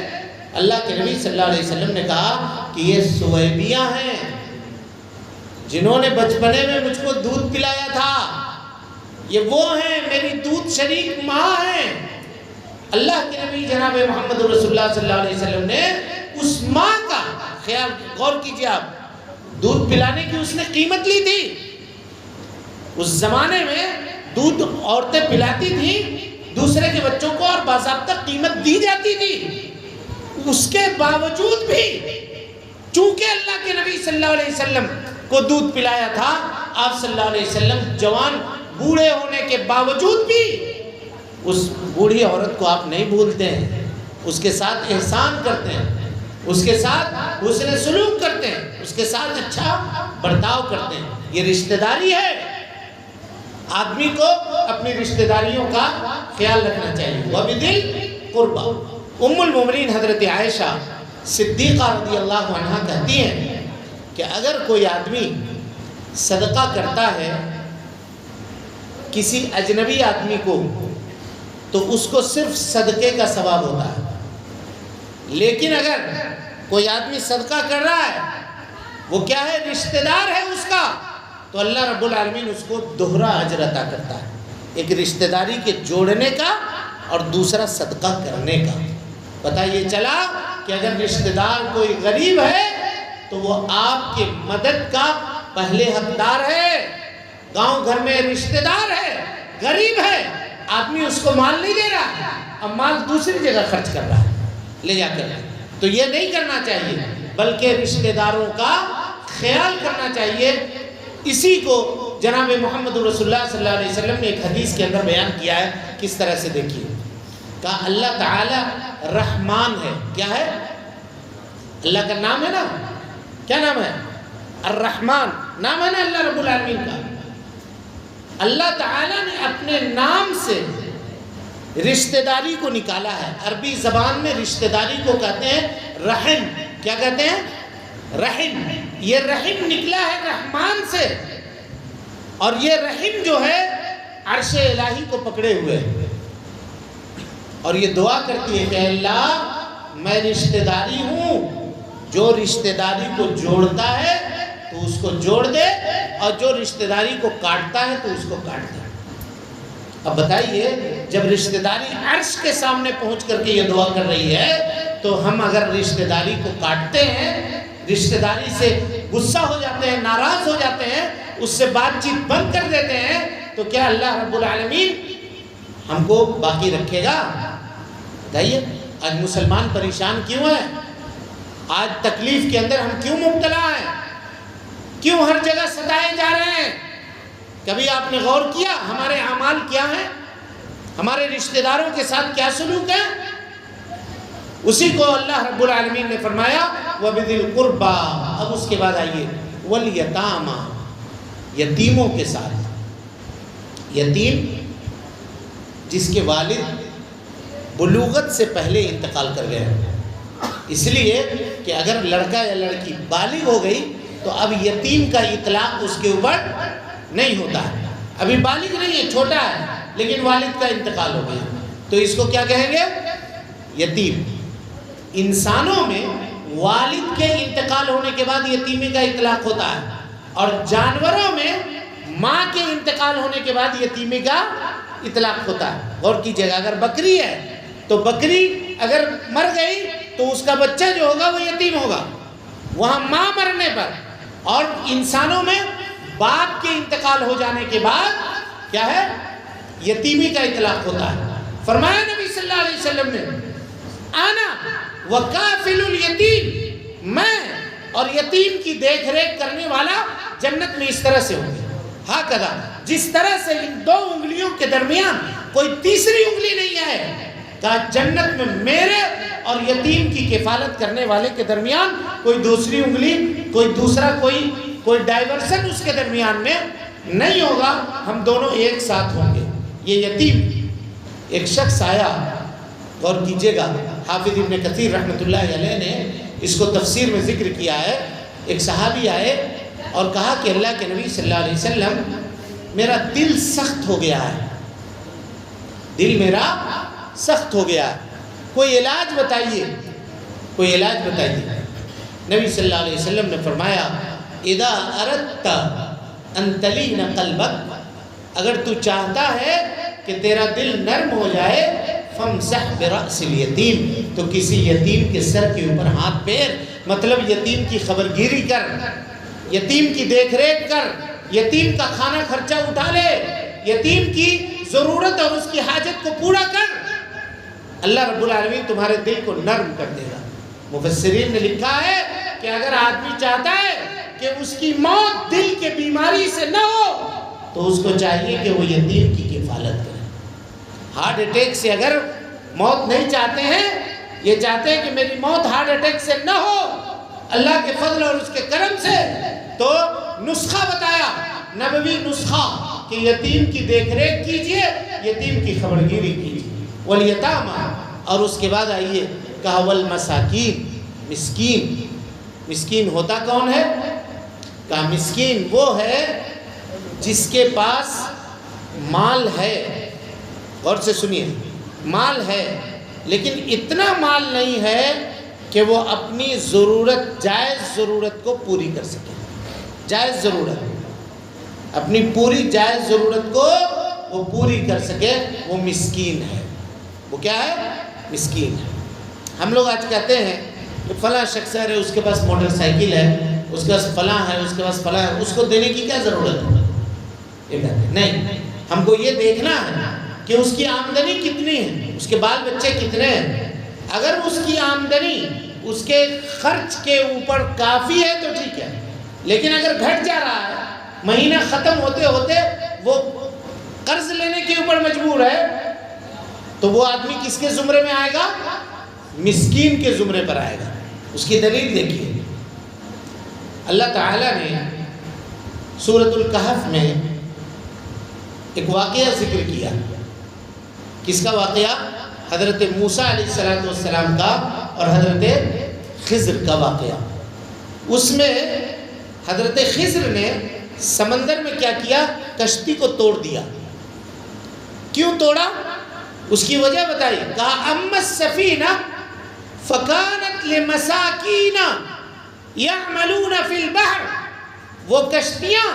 اللہ کے نبی صلی اللہ علیہ وسلم نے کہا کہ یہ سویبیاں ہیں جنہوں نے بچپنے میں مجھ کو دودھ پلایا تھا. یہ وہ ہیں میری دودھ شریک ماں ہیں. اللہ کے نبی جناب محمد رسول اللہ صلی اللہ علیہ وسلم نے اس ماں کا خیال، غور کیجئے آپ، دودھ پلانے کی اس نے قیمت لی تھی. اس زمانے میں دودھ عورتیں پلاتی تھیں دوسرے کے بچوں کو اور باضابطہ قیمت دی جاتی تھی. اس کے باوجود بھی چونکہ اللہ کے نبی صلی اللہ علیہ وسلم کو دودھ پلایا تھا، آپ صلی اللہ علیہ وسلم جوان بوڑھے ہونے کے باوجود بھی اس بوڑھی عورت کو آپ نہیں بھولتے ہیں، اس کے ساتھ احسان کرتے ہیں، اس کے ساتھ حسن سلوک کرتے ہیں، اس کے ساتھ اچھا برتاؤ کرتے ہیں. یہ رشتہ داری ہے. آدمی کو اپنی رشتہ داریوں کا خیال رکھنا چاہیے. وَبِذِل قُرْبَى. ام المومنین حضرت عائشہ صدیقہ رضی اللہ عنہا کہتی ہیں کہ اگر کوئی آدمی صدقہ کرتا ہے کسی اجنبی آدمی کو تو اس کو صرف صدقے کا ثواب ہوتا ہے، لیکن اگر کوئی آدمی صدقہ کر رہا ہے وہ کیا ہے، رشتہ دار ہے اس کا، تو اللہ رب العالمین اس کو دوہرا اجر عطا کرتا ہے. ایک رشتہ داری کے جوڑنے کا اور دوسرا صدقہ کرنے کا. پتہ یہ چلا کہ اگر رشتہ دار کوئی غریب ہے تو وہ آپ کے مدد کا پہلے حقدار ہے. گاؤں گھر میں رشتہ دار ہے، غریب ہے، آدمی اس کو مال نہیں دے رہا، اب مال دوسری جگہ خرچ کر رہا ہے لے جا کر. تو یہ نہیں کرنا چاہیے، بلکہ رشتہ داروں کا خیال کرنا چاہیے. اسی کو جناب محمد رسول اللہ صلی اللہ علیہ وسلم نے ایک حدیث کے اندر بیان کیا ہے. کس طرح سے دیکھیے، کہا اللہ تعالی رحمان ہے. کیا ہے؟ اللہ کا نام ہے نا. کیا نام ہے؟ الرحمن نام ہے نا اللہ رب العالمین کا. اللہ تعالیٰ نے اپنے نام سے رشتہ داری کو نکالا ہے. عربی زبان میں رشتہ داری کو کہتے ہیں رحم. کیا کہتے ہیں؟ رحم. یہ رحم نکلا ہے رحمان سے، اور یہ رحم جو ہے عرش الہی کو پکڑے ہوئے ہے، اور یہ دعا کرتی ہے کہ اللہ میں رشتہ داری ہوں، جو رشتہ داری کو جوڑتا ہے تو اس کو جوڑ دے، اور جو رشتہ داری کو کاٹتا ہے تو اس کو کاٹ دے. اب بتائیے، جب رشتہ داری عرش کے سامنے پہنچ کر کے یہ دعا کر رہی ہے تو ہم اگر رشتہ داری کو کاٹتے ہیں، رشتہ داری سے غصہ ہو جاتے ہیں، ناراض ہو جاتے ہیں، اس سے بات چیت بند کر دیتے ہیں، تو کیا اللہ رب العالمین ہم کو باقی رکھے گا؟ بتائیے، آج مسلمان پریشان کیوں ہیں؟ آج تکلیف کے اندر ہم کیوں مبتلا ہیں؟ کیوں ہر جگہ ستائے جا رہے ہیں؟ کبھی آپ نے غور کیا ہمارے اعمال کیا ہیں؟ ہمارے رشتہ داروں کے ساتھ کیا سلوک ہے؟ اسی کو اللہ رب العالمین نے فرمایا وَبِذِل قُرْبَى. اب اس کے بعد آئیے وَالْيَتَامَى، یتیموں کے ساتھ. یتیم جس کے والد بلوغت سے پہلے انتقال کر گئے، اس لیے کہ اگر لڑکا یا لڑکی بالغ ہو گئی تو اب یتیم کا اطلاق اس کے اوپر نہیں ہوتا ہے. ابھی بالغ نہیں ہے، چھوٹا ہے، لیکن والد کا انتقال ہو گیا تو اس کو کیا کہیں گے؟ یتیم. انسانوں میں والد کے انتقال ہونے کے بعد یتیمی کا اطلاق ہوتا ہے، اور جانوروں میں ماں کے انتقال ہونے کے بعد یتیمی کا اطلاق ہوتا ہے. غور کیجیے گا، اگر بکری ہے تو بکری اگر مر گئی تو اس کا بچہ جو ہوگا وہ یتیم ہوگا وہاں ماں مرنے پر. اور انسانوں میں باپ کے انتقال ہو جانے کے بعد کیا ہے؟ یتیمی کا اطلاق ہوتا ہے. فرمایا نبی صلی اللہ علیہ وسلم نے آنا وکافل الیتیم، میں اور یتیم کی دیکھ ریکھ کرنے والا جنت میں اس طرح سے ہوں گے. ہاکذا، جس طرح سے ان دو انگلیوں کے درمیان کوئی تیسری انگلی نہیں ہے، کہا جنت میں میرے اور یتیم کی کفالت کرنے والے کے درمیان کوئی دوسری انگلی، کوئی دوسرا کوئی ڈائیورشن اس کے درمیان میں نہیں ہوگا، ہم دونوں ایک ساتھ ہوں گے. یہ یتیم. ایک شخص آیا، غور کیجئے گا، حافظ ابن کثیر رحمۃ اللہ علیہ نے اس کو تفسیر میں ذکر کیا ہے. ایک صحابی آئے اور کہا کہ اللہ کے نبی صلی اللہ علیہ وسلم میرا دل سخت ہو گیا ہے، دل میرا سخت ہو گیا ہے، کوئی علاج بتائیے، کوئی علاج بتائیے. نبی صلی اللہ علیہ وسلم نے فرمایا اذا اردت ان تلین قلبک، اگر تو چاہتا ہے کہ تیرا دل نرم ہو جائے، فامسح برأس الیتیم، تو کسی یتیم کے سر کے اوپر ہاتھ پھیر، مطلب یتیم کی خبرگیری کر. یتیم کی دیکھ ریکھ کر، یتیم کا کھانا خرچہ اٹھا لے، یتیم کی ضرورت اور اس کی حاجت کو پورا کر، اللہ رب العالمین تمہارے دل کو نرم کر دے گا۔ مفسرین نے لکھا ہے کہ اگر آدمی چاہتا ہے کہ اس کی موت دل کے بیماری سے نہ ہو تو اس کو چاہیے کہ وہ یتیم کی کفالت کرے۔ ہارٹ اٹیک سے اگر موت نہیں چاہتے ہیں، یہ چاہتے ہیں کہ میری موت ہارٹ اٹیک سے نہ ہو، اللہ کے فضل اور اس کے کرم سے، تو نسخہ بتایا، نبوی نسخہ، کہ یتیم کی دیکھ ریکھ کیجئے، یتیم کی خبرگیری کیجئے، والیتامی، اور اس کے بعد آئیے کہا والمساکین، مسکین۔ مسکین ہوتا کون ہے؟ کہا مسکین وہ ہے جس کے پاس مال ہے، غور سے سنیے، مال ہے لیکن اتنا مال نہیں ہے کہ وہ اپنی ضرورت، جائز ضرورت کو پوری کر سکے۔ جائز ضرورت، اپنی پوری جائز ضرورت کو وہ پوری کر سکے، وہ مسکین ہے۔ وہ کیا ہے؟ مسکین ہے۔ ہم لوگ آج کہتے ہیں کہ فلاں شخص ہے، اس کے پاس موٹر سائیکل ہے، اس کے پاس فلاں ہے، اس کے پاس فلاں ہے، اس کو دینے کی کیا ضرورت ہے؟ یہ کہتے ہیں نہیں، ہم کو یہ دیکھنا ہے کہ اس کی آمدنی کتنی ہے، اس کے بال بچے کتنے ہیں۔ اگر اس کی آمدنی اس کے خرچ کے اوپر کافی ہے تو ٹھیک ہے، لیکن اگر گھٹ جا رہا ہے، مہینہ ختم ہوتے ہوتے وہ قرض لینے کے اوپر مجبور ہے، تو وہ آدمی کس کے زمرے میں آئے گا؟ مسکین کے زمرے پر آئے گا۔ اس کی دلیل دیکھیے، اللہ تعالیٰ نے سورۃ الکہف میں ایک واقعہ ذکر کیا۔ کس کا واقعہ؟ حضرت موسیٰ علیہ السلام کا اور حضرت خضر کا واقعہ۔ اس میں حضرت خضر نے سمندر میں کیا کیا؟ کشتی کو توڑ دیا۔ کیوں توڑا؟ اس کی وجہ بتائی، کہا اما السفینہ فکانت لمساکین یعملون فی البحر، وہ کشتیاں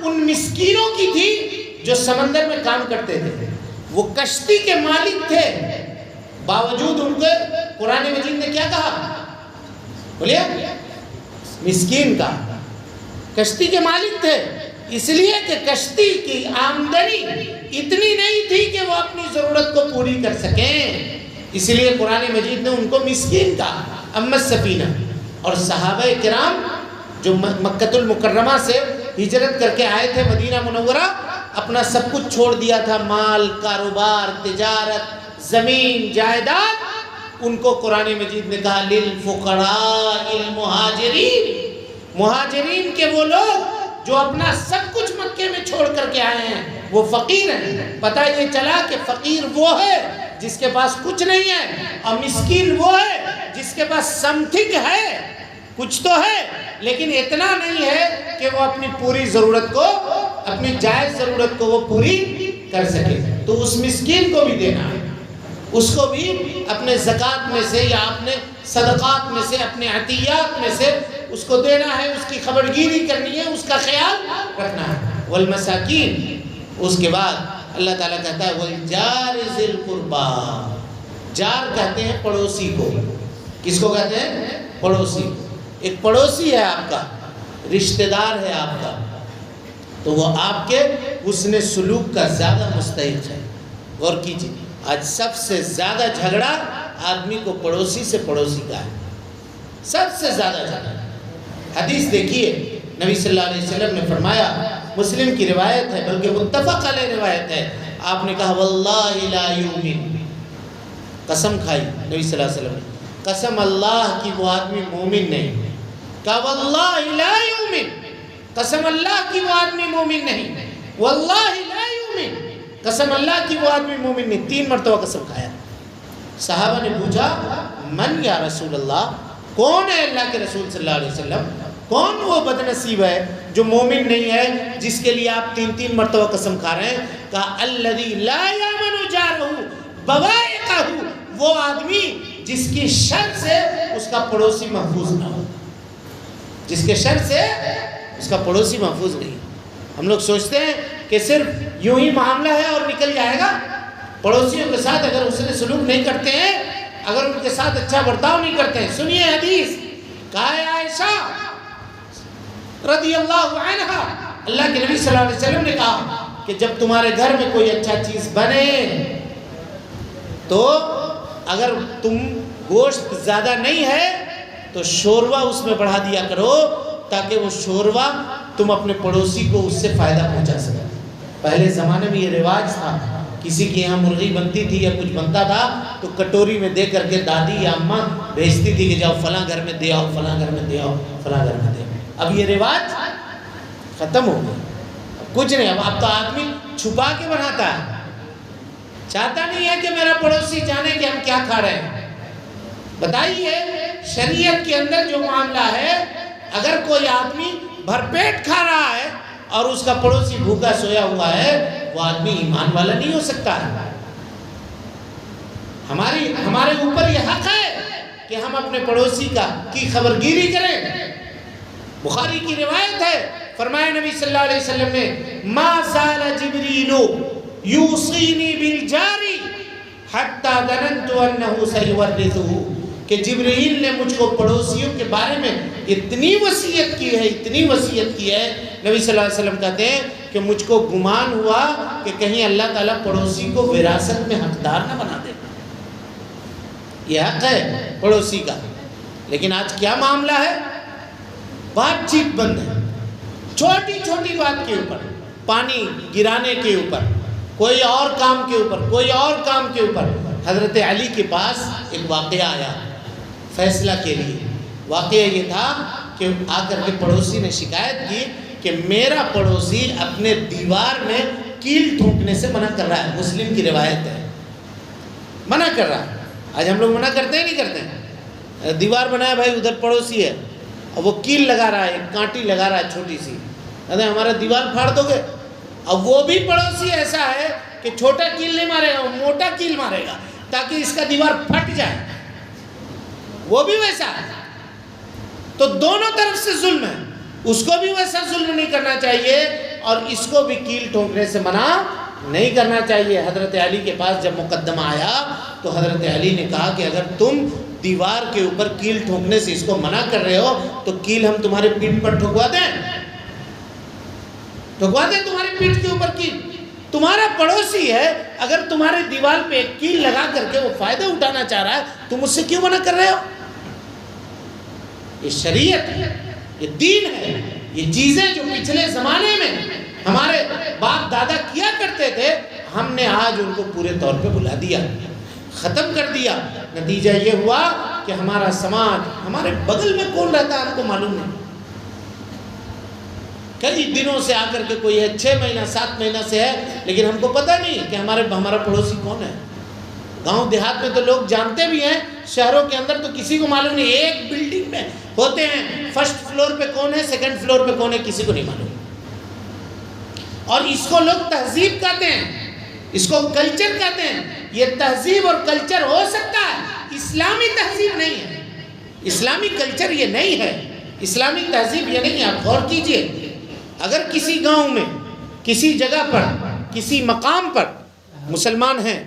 ان مسکینوں کی تھی جو سمندر میں کام کرتے تھے، وہ کشتی کے مالک تھے، باوجود ان کے قرآن مجید نے کیا کہا؟ بولیے، مسکین کا، کشتی کے مالک تھے، اس لیے کہ کشتی کی آمدنی اتنی نہیں تھی کہ وہ اپنی ضرورت کو پوری کر سکیں، اس لیے قرآن مجید نے ان کو مسکین کہا۔ اما السفینہ، اور صحابہ کرام جو مکہ المکرمہ سے ہجرت کر کے آئے تھے مدینہ منورہ، اپنا سب کچھ چھوڑ دیا تھا، مال، کاروبار، تجارت، زمین، جائیداد، ان کو قرآن مجید نے کہا للفقراء المہاجرین، مہاجرین کے وہ لوگ جو اپنا سب کچھ مکے میں چھوڑ کر کے آئے ہیں، وہ فقیر ہیں۔ پتہ یہ چلا کہ فقیر وہ ہے جس کے پاس کچھ نہیں ہے، اور مسکین وہ ہے جس کے پاس سم تھنگ ہے، کچھ تو ہے لیکن اتنا نہیں ہے کہ وہ اپنی پوری ضرورت کو، اپنی جائز ضرورت کو وہ پوری کر سکے۔ تو اس مسکین کو بھی دینا ہے، اس کو بھی اپنے زکوٰۃ میں سے یا اپنے صدقات میں سے، اپنے عطیات میں سے اس کو دینا ہے، اس کی خبرگیری کرنی ہے، اس کا خیال رکھنا ہے۔ والمساکین، اس کے بعد اللہ تعالیٰ کہتا ہے والجار ذی القربیٰ، جار کہتے ہیں پڑوسی کو۔ کس کو کہتے ہیں؟ پڑوسی۔ ایک پڑوسی ہے آپ کا، رشتہ دار ہے آپ کا، تو وہ آپ کے حسن سلوک کا زیادہ مستحق ہے۔ غور کیجیے، آج سب سے زیادہ جھگڑا آدمی کو پڑوسی سے پڑوسی کا ہے، سب سے زیادہ جھگڑا۔ حدیث دیکھیے، نبی صلی اللہ علیہ وسلم نے فرمایا، مسلم کی روایت ہے بلکہ متفق علیہ روایت ہے، آپ نے کہا واللہ لا یؤمن، قسم کھائی نبی صلی اللہ علیہ وسلم نے، قسم اللہ کی وہ آدمی مومن نہیں، کہا واللہ لا یؤمن، قسم اللہ کی وہ آدمی مومن نہیں، واللہ لا یؤمن، قسم اللہ کی وہ آدمی مومن نہیں، 3 مرتبہ قسم کھایا۔ صحابہ نے پوچھا من یا رسول اللہ، کون ہے اللہ کے رسول صلی اللہ علیہ وسلم، کون وہ بد نصیب ہے جو مومن نہیں ہے جس کے لیے آپ 3 مرتبہ قسم کھا رہے ہیں؟ کہا الذی لا یامن جارہ بوائقہ، وہ آدمی جس کی شر سے اس کا پڑوسی محفوظ نہ ہو، جس کے شر سے اس کا پڑوسی محفوظ نہیں۔ ہم لوگ سوچتے ہیں کہ صرف یوں ہی معاملہ ہے اور نکل جائے گا، پڑوسیوں کے ساتھ اگر حسن سلوک نہیں کرتے ہیں، اگر ان کے ساتھ اچھا برتاؤ نہیں کرتے ہیں۔ سنیے حدیث، کہا ہے عائشہ رضی اللہ عنہ، اللہ کے نبی صلی اللہ علیہ وسلم نے کہا کہ جب تمہارے گھر میں کوئی اچھا چیز بنے تو اگر تم گوشت زیادہ نہیں ہے تو شوربہ اس میں بڑھا دیا کرو تاکہ وہ شوربہ تم اپنے پڑوسی کو اس سے فائدہ پہنچا سکو۔ پہلے زمانے میں یہ رواج تھا، کسی کے یہاں مرغی بنتی تھی یا کچھ بنتا تھا تو کٹوری میں دے کر کے دادی یا اماں بھیجتی تھی کہ جاؤ فلاں گھر میں دے آؤ، فلاں گھر میں دے آؤ، فلاں گھر میں دے آؤ۔ اب یہ رواج ختم ہو گیا، کچھ نہیں، اب تو آدمی چھپا کے بناتا ہے، چاہتا نہیں ہے کہ میرا پڑوسی جانے کہ ہم کیا کھا رہے ہیں۔ بتائیے شریعت کے اندر جو معاملہ ہے، اگر کوئی آدمی بھرپیٹ کھا رہا ہے اور اس کا پڑوسی بھوکا سویا ہوا ہے، وہ آدمی ایمان والا نہیں ہو سکتا ہے۔ ہمارے اوپر یہ حق ہے کہ ہم اپنے پڑوسی کی خبرگیری کریں۔ بخاری کی روایت ہے، فرمایا نبی صلی اللہ علیہ وسلم نے ما زال جبریل یوصینی بالجاری حتی ظننت انہ سیورثہ، کہ جبرائیل نے مجھ کو پڑوسیوں کے بارے میں اتنی وصیت کی ہے، اتنی وصیت کی ہے، نبی صلی اللہ علیہ وسلم کہتے ہیں کہ مجھ کو گمان ہوا کہ کہیں اللہ تعالیٰ پڑوسی کو وراثت میں حقدار نہ بنا دے۔ یہ حق ہے پڑوسی کا، لیکن آج کیا معاملہ ہے؟ بات چیت بند ہے، چھوٹی چھوٹی بات کے اوپر، پانی گرانے کے اوپر، کوئی اور کام کے اوپر، کوئی اور کام کے اوپر۔ حضرت علی کے پاس ایک واقعہ آیا فیصلہ کے لیے۔ واقعہ یہ تھا کہ آ کر کے پڑوسی نے شکایت کی کہ میرا پڑوسی اپنے دیوار میں کیل ٹھونکنے سے منع کر رہا ہے، مسلم کی روایت ہے، منع کر رہا ہے۔ آج ہم لوگ منع کرتے ہیں نہیں کرتے ہیں؟ دیوار بنایا بھائی، ادھر پڑوسی ہے اور وہ کیل لگا رہا ہے، ایک کانٹی لگا رہا ہے چھوٹی سی، کہتے ہیں ہمارا دیوار پھاڑ دو گے۔ اب وہ بھی پڑوسی ایسا ہے کہ چھوٹا کیل نہیں مارے گا، وہ موٹا کیل مارے گا تاکہ اس کا دیوار پھٹ جائے، وہ بھی ویسا ہے۔ تو دونوں طرف سے ظلم ہے، اس کو بھی ویسا ظلم نہیں کرنا چاہیے اور اس کو بھی کیل ٹھونکنے سے منع نہیں کرنا چاہیے۔ حضرت علی کے پاس جب مقدمہ آیا تو حضرت علی نے کہا کہ اگر تم دیوار کے اوپر کیل ٹھونکنے سے اس کو منع کر رہے ہو تو کیل ہم تمہارے پیٹھ پر ٹھکوا دیں، ٹھکوا دیں تمہاری پیٹھ کے اوپر کیل۔ تمہارا پڑوسی ہے، اگر تمہارے دیوار پہ ایک کیل لگا کر کے وہ فائدہ اٹھانا چاہ رہا ہے، تم اس سے کیوں منع کر رہے ہو؟ یہ شریعت ہے، یہ دین ہے، یہ چیزیں جو پچھلے زمانے میں ہمارے باپ دادا کیا کرتے تھے، ہم نے آج ان کو پورے طور پہ بھلا دیا، ختم کر دیا۔ نتیجہ یہ ہوا کہ ہمارا سماج، ہمارے بغل میں کون رہتا ہے ہم کو معلوم نہیں، کئی دنوں سے آ کر کے کوئی ہے، 6 مہینہ 7 مہینہ سے ہے، لیکن ہم کو پتہ نہیں کہ ہمارا پڑوسی کون ہے۔ گاؤں دیہات میں تو لوگ جانتے بھی ہیں، شہروں کے اندر تو کسی کو معلوم نہیں۔ ایک بلڈنگ میں ہوتے ہیں، فرسٹ فلور پہ کون ہے، سیکنڈ فلور پہ کون ہے، کسی کو نہیں معلوم۔ اور اس کو لوگ تہذیب کہتے ہیں، اس کو کلچر کہتے ہیں۔ یہ تہذیب اور کلچر ہو سکتا ہے، اسلامی تہذیب نہیں ہے، اسلامی کلچر یہ نہیں ہے، اسلامی تہذیب یہ نہیں ہے۔ آپ غور کیجئے، اگر کسی گاؤں میں، کسی جگہ پر، کسی مقام پر مسلمان ہیں،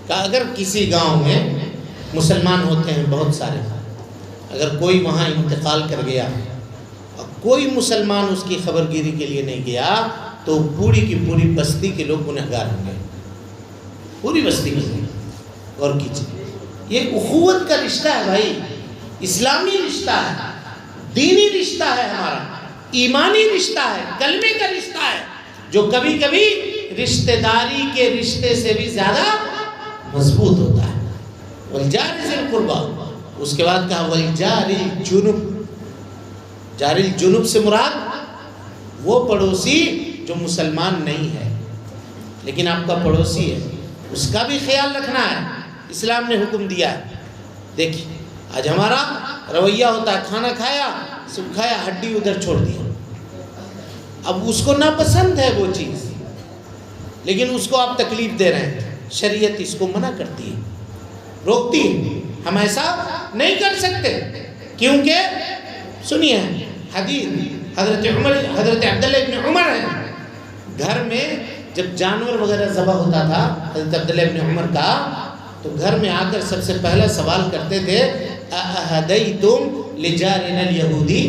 اگر کسی گاؤں میں مسلمان ہوتے ہیں بہت سارے، اگر کوئی وہاں انتقال کر گیا اور کوئی مسلمان اس کی خبرگیری کے لیے نہیں گیا تو پوری کی پوری بستی کے لوگ گنہگار ہوں گے، پوری بستی کے لوگ۔ غور کیجیے، یہ اخوت کا رشتہ ہے بھائی، اسلامی رشتہ ہے، دینی رشتہ ہے، ہمارا ایمانی رشتہ ہے، کلمے کا رشتہ ہے، جو کبھی کبھی رشتہ داری کے رشتے سے بھی زیادہ مضبوط ہوتا ہے۔ والجار ذی القربیٰ، اس کے بعد کہا والجار الجنب۔ جار الجنب سے مراد وہ پڑوسی جو مسلمان نہیں ہے لیکن آپ کا پڑوسی ہے، اس کا بھی خیال رکھنا ہے، اسلام نے حکم دیا ہے۔ دیکھیے آج ہمارا رویہ ہوتا ہے، کھانا کھایا، سب کھایا، ہڈی ادھر چھوڑ دیا، اب اس کو ناپسند ہے وہ چیز، لیکن اس کو آپ تکلیف دے رہے ہیں، شریعت اس کو منع کرتی ہے، روکتی ہے، ہم ایسا نہیں کر سکتے، کیونکہ سنیے حدیث حضرت عبداللہ ابن عمر ہے، گھر میں جب جانور وغیرہ ذبح ہوتا تھا حضرت عبداللہ ابن عمر کا، تو گھر میں آ کر سب سے پہلا سوال کرتے تھے اَأَهَدَيْتُمْ لِجَارِنَا الْيَهُودِي،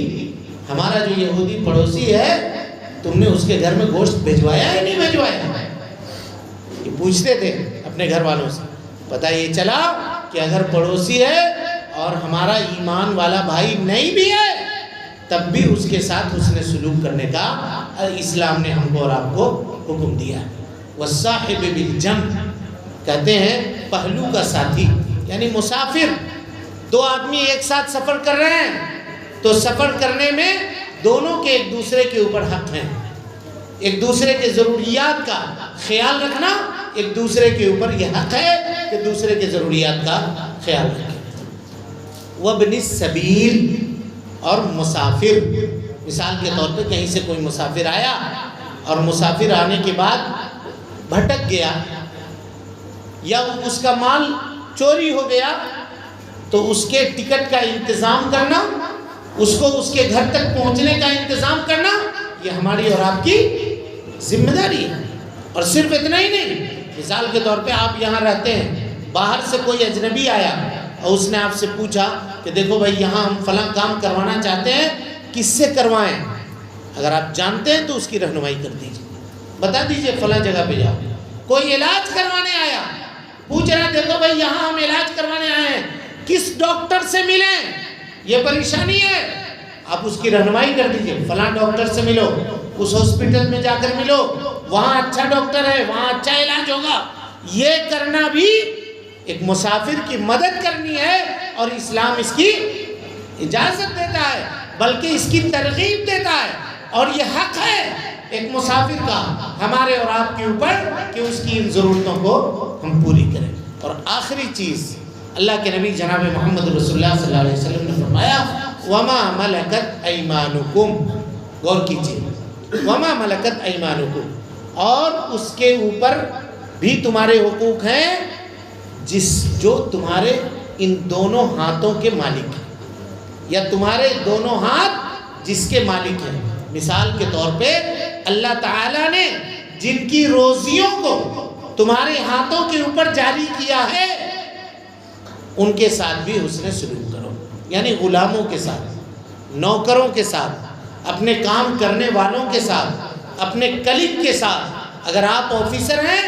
ہمارا جو یہودی پڑوسی ہے تم نے اس کے گھر میں گوشت بھیجوایا یا نہیں بھیجوایا؟ یہ پوچھتے تھے اپنے گھر والوں سے۔ پتہ یہ چلا کہ اگر پڑوسی ہے اور ہمارا ایمان والا بھائی نہیں بھی ہے تب بھی اس کے ساتھ حسن سلوک کرنے کا اسلام نے ہم کو اور آپ کو حکم دیا۔ والصاحب بالجنب، کہتے ہیں پہلو کا ساتھی، یعنی مسافر، دو آدمی ایک ساتھ سفر کر رہے ہیں تو سفر کرنے میں دونوں کے ایک دوسرے کے اوپر حق ہیں، ایک دوسرے کے ضروریات کا خیال رکھنا ایک دوسرے کے اوپر یہ حق ہے کہ دوسرے کے ضروریات کا خیال رکھیں۔ وابن السبیل، اور مسافر، مثال کے طور پہ کہیں سے کوئی مسافر آیا اور مسافر آنے کے بعد بھٹک گیا یا اس کا مال چوری ہو گیا تو اس کے ٹکٹ کا انتظام کرنا، اس کو اس کے گھر تک پہنچنے کا انتظام کرنا، یہ ہماری اور آپ کی ذمہ داری ہے۔ اور صرف اتنا ہی نہیں، مثال کے طور پہ آپ یہاں رہتے ہیں، باہر سے کوئی اجنبی آیا اور اس نے آپ سے پوچھا کہ دیکھو بھائی یہاں ہم فلاں کام کروانا چاہتے ہیں، کس سے کروائیں؟ اگر آپ جانتے ہیں تو اس کی رہنمائی کر دیجیے، بتا دیجیے فلاں جگہ پہ جاؤ۔ کوئی علاج کروانے آیا، پوچھ رہا دیکھو بھائی یہاں ہم علاج کروانے آئے ہیں، کس ڈاکٹر سے ملیں؟ یہ پریشانی ہے، آپ اس کی رہنمائی کر دیجیے، فلاں ڈاکٹر سے ملو، اس ہاسپٹل میں جا کر ملو، وہاں اچھا ڈاکٹر ہے، وہاں اچھا علاج ہوگا۔ یہ کرنا بھی ایک مسافر کی مدد کرنی ہے، اور اسلام اس کی اجازت دیتا ہے، بلکہ اس کی ترغیب دیتا ہے، اور یہ حق ہے ایک مسافر کا ہمارے اور آپ کے اوپر کہ اس کی ان ضرورتوں کو ہم پوری کریں۔ اور آخری چیز، اللہ کے نبی جناب محمد رسول اللہ صلی اللہ علیہ وسلم نے فرمایا وَمَا مَلَكَتْ أَيْمَانُكُمْ، غور کیجئے، وَمَا مَلَكَتْ أَيْمَانُكُمْ، اور اس کے اوپر بھی تمہارے حقوق ہیں جو تمہارے ان دونوں ہاتھوں کے مالک ہیں، یا تمہارے دونوں ہاتھ جس کے مالک ہیں۔ مثال کے طور پہ اللہ تعالیٰ نے جن کی روزیوں کو تمہارے ہاتھوں کے اوپر جاری کیا ہے ان کے ساتھ بھی حسن سلوک کرو، یعنی غلاموں کے ساتھ، نوکروں کے ساتھ، اپنے کام کرنے والوں کے ساتھ، اپنے کلیگ کے ساتھ۔ اگر آپ آفیسر ہیں،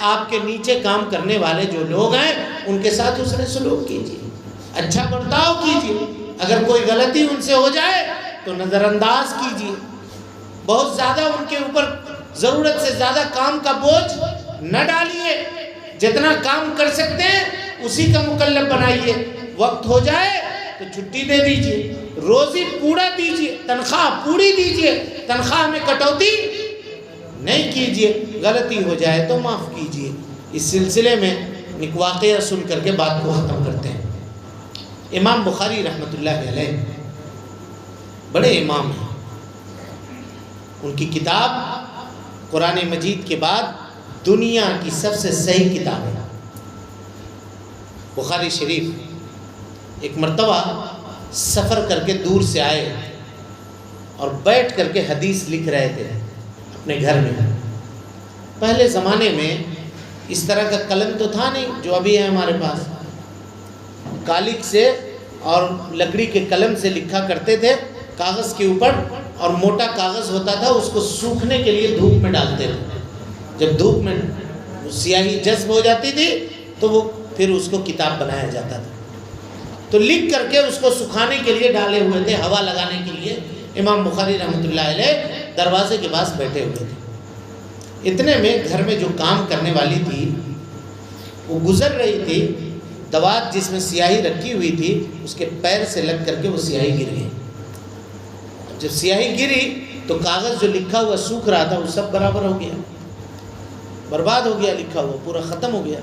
آپ کے نیچے کام کرنے والے جو لوگ ہیں ان کے ساتھ حسن سلوک کیجیے، اچھا برتاؤ کیجیے، اگر کوئی غلطی ان سے ہو جائے تو نظر انداز کیجیے، بہت زیادہ ان کے اوپر ضرورت سے زیادہ کام کا بوجھ نہ ڈالیے، جتنا کام کر سکتے ہیں اسی کا مکلف بنائیے، وقت ہو جائے تو چھٹی دے دیجیے، روزی پورا دیجیے، تنخواہ پوری دیجیے، تنخواہ میں کٹوتی نہیں کیجیے، غلطی ہو جائے تو معاف کیجیے۔ اس سلسلے میں ایک واقعہ سن کر کے بات کو ختم کرتے ہیں۔ امام بخاری رحمۃ اللہ علیہ بڑے امام ہیں، ان کی کتاب قرآن مجید کے بعد دنیا کی سب سے صحیح کتاب ہے بخاری شریف۔ ایک مرتبہ سفر کر کے دور سے آئے اور بیٹھ کر کے حدیث لکھ رہے تھے اپنے گھر میں۔ پہلے زمانے میں اس طرح کا قلم تو تھا نہیں جو ابھی ہے ہمارے پاس، کالک سے اور لکڑی کے قلم سے لکھا کرتے تھے، کاغذ کے اوپر اور موٹا کاغذ ہوتا تھا، اس کو سوکھنے کے لیے دھوپ میں ڈالتے تھے. جب دھوپ میں سیاہی جذب ہو جاتی تھی تو وہ پھر اس کو کتاب بنایا جاتا تھا. تو لکھ کر کے اس کو سکھانے کے لیے ڈالے ہوئے تھے، ہوا لگانے کے لیے. امام بخاری رحمۃ اللہ علیہ دروازے کے پاس بیٹھے ہوئے تھے. اتنے میں گھر میں جو کام کرنے والی تھی وہ گزر رہی تھی، دوات جس میں سیاہی رکھی ہوئی تھی اس کے پیر سے لگ کر کے وہ سیاہی گر گئی. جب سیاہی گری تو کاغذ جو لکھا ہوا سوکھ رہا تھا وہ سب برابر ہو گیا، برباد ہو گیا، لکھا ہوا پورا ختم ہو گیا.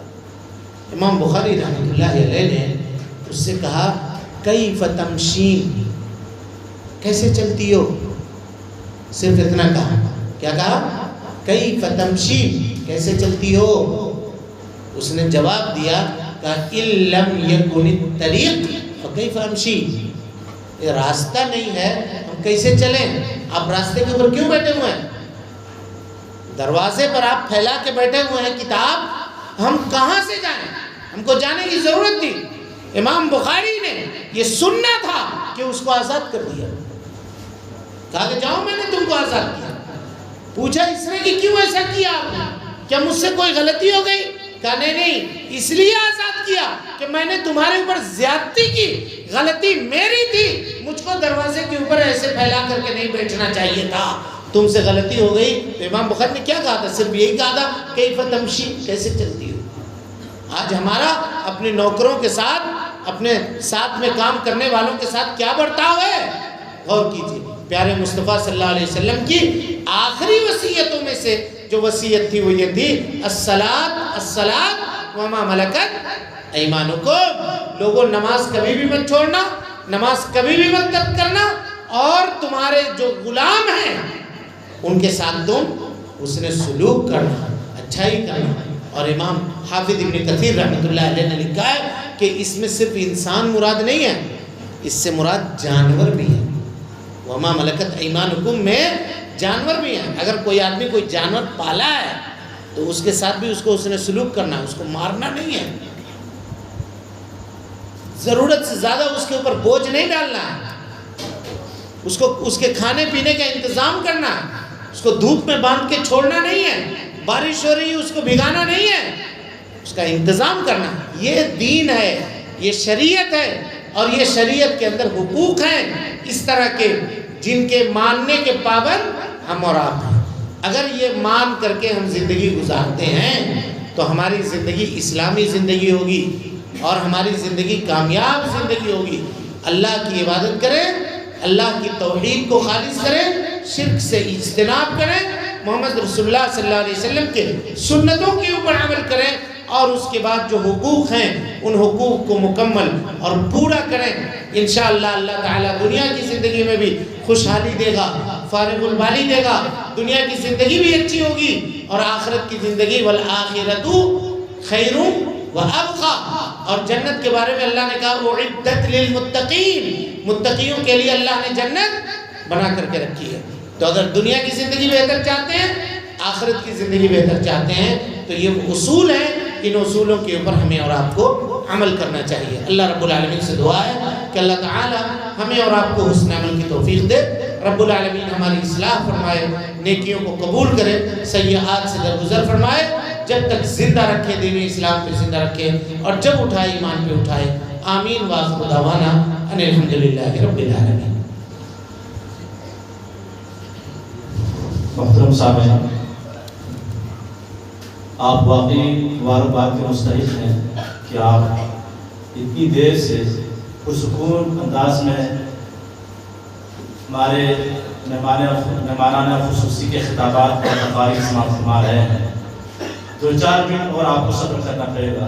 امام بخاری رحمۃ اللہ علیہ نے اس سے کہا کیف تمشین، کیسے چلتی ہو؟ صرف اتنا کہا. کیا کہا؟ کیف تمشین، کیسے چلتی ہو؟ اس نے جواب دیا کہ ان لم یکن الطریق فکیف امشی، یہ راستہ نہیں ہے ہم کیسے چلیں؟ آپ راستے کے اوپر کیوں بیٹھے ہوئے ہیں؟ دروازے پر آپ پھیلا کے بیٹھے ہوئے ہیں کتاب، ہم کہاں سے جائیں؟ ہم کو جانے کی ضرورت تھی. امام بخاری نے یہ سننا تھا کہ اس کو آزاد کر دیا. کہا کہ جاؤ، میں نے تم کو آزاد کیا. پوچھا اس نے کہ کیوں ایسا کیا آپ نے؟ کیا مجھ سے کوئی غلطی ہو گئی؟ کہا نہیں، اس لیے آزاد کیا کہ میں نے تمہارے اوپر زیادتی کی، غلطی میری تھی، مجھ کو دروازے کے اوپر ایسے پھیلا کر کے نہیں بیٹھنا چاہیے تھا، تم سے غلطی ہو گئی. تو امام بخاری نے کیا کہا تھا؟ صرف یہی کہا تھا کیف تمشی، کیسے چلتی ہو. آج ہمارا اپنے نوکروں کے ساتھ، اپنے ساتھ میں کام کرنے والوں کے ساتھ کیا برتاؤ ہے؟ غور کیجیے. پیارے مصطفیٰ صلی اللہ علیہ وسلم کی آخری وصیتوں میں سے جو وصیت تھی وہ یہ تھی الصلاۃ وما ملکت ایمانکم. لوگوں نماز کبھی بھی مت چھوڑنا، نماز کبھی بھی مت ترک کرنا، اور تمہارے جو غلام ہیں ان کے ساتھ تم اس نے سلوک کرنا، اچھائی کرنا. اور امام حافظ ابن کثیر رحمۃ اللہ علیہ نے لکھا ہے کہ اس میں صرف انسان مراد نہیں ہے، اس سے مراد جانور بھی ہے. وما ملکت ایمانکم میں جانور بھی ہیں. اگر کوئی آدمی کوئی جانور پالا ہے تو اس کے ساتھ بھی اس کو اس نے سلوک کرنا ہے، اس کو مارنا نہیں ہے، ضرورت سے زیادہ اس کے اوپر بوجھ نہیں ڈالنا ہے، اس کو اس کے کھانے پینے کا انتظام کرنا ہے، اس کو دھوپ میں باندھ کے چھوڑنا نہیں ہے، بارش ہو رہی ہے اس کو بھگانا نہیں ہے، اس کا انتظام کرنا. یہ دین ہے، یہ شریعت ہے، اور یہ شریعت کے اندر حقوق ہیں اس طرح کے جن کے ماننے کے پابند ہم اور آپ ہیں. اگر یہ مان کر کے ہم زندگی گزارتے ہیں تو ہماری زندگی اسلامی زندگی ہوگی اور ہماری زندگی کامیاب زندگی ہوگی. اللہ کی عبادت کریں، اللہ کی توحید کو خالص کریں، شرک سے اجتناب کریں، محمد رسول اللہ صلی اللہ علیہ وسلم کے سنتوں کے اوپر عمل کریں، اور اس کے بعد جو حقوق ہیں ان حقوق کو مکمل اور پورا کریں. انشاءاللہ اللہ تعالیٰ دنیا کی زندگی میں بھی خوشحالی دے گا، فارغ البالی دے گا، دنیا کی زندگی بھی اچھی ہوگی اور آخرت کی زندگی والآخرۃ خیر وابقیٰ. اور جنت کے بارے میں اللہ نے کہا اعدت للمتقین، متقیوں کے لیے اللہ نے جنت بنا کر کے رکھی ہے. تو اگر دنیا کی زندگی بہتر چاہتے ہیں، آخرت کی زندگی بہتر چاہتے ہیں، تو یہ وہ اصول ہیں، ان اصولوں کے اوپر ہمیں اور آپ کو عمل کرنا چاہیے. اللہ رب العالمین سے دعا ہے کہ اللہ تعالی ہمیں اور آپ کو حسن عمل کی توفیق دے. رب العالمین ہماری اصلاح فرمائے، نیکیوں کو قبول کرے، سیئات سے درگزر فرمائے، جب تک زندہ رکھے، دین اسلام پہ زندہ رکھے، اور جب اٹھائے ایمان پہ اٹھائے. آمین. وآخر دعوانا ان الحمدللہ رب العالمین. محترم صاحب، آپ واقعی مبارکباد کے مستحق ہیں کہ آپ اتنی دیر سے پرسکون انداز میں ہمارے مہمانان خصوصی کے خطابات اور تقاریر سماعت فرما رہے ہیں. 2-4 منٹ اور آپ کو صبر کرنا پڑے گا.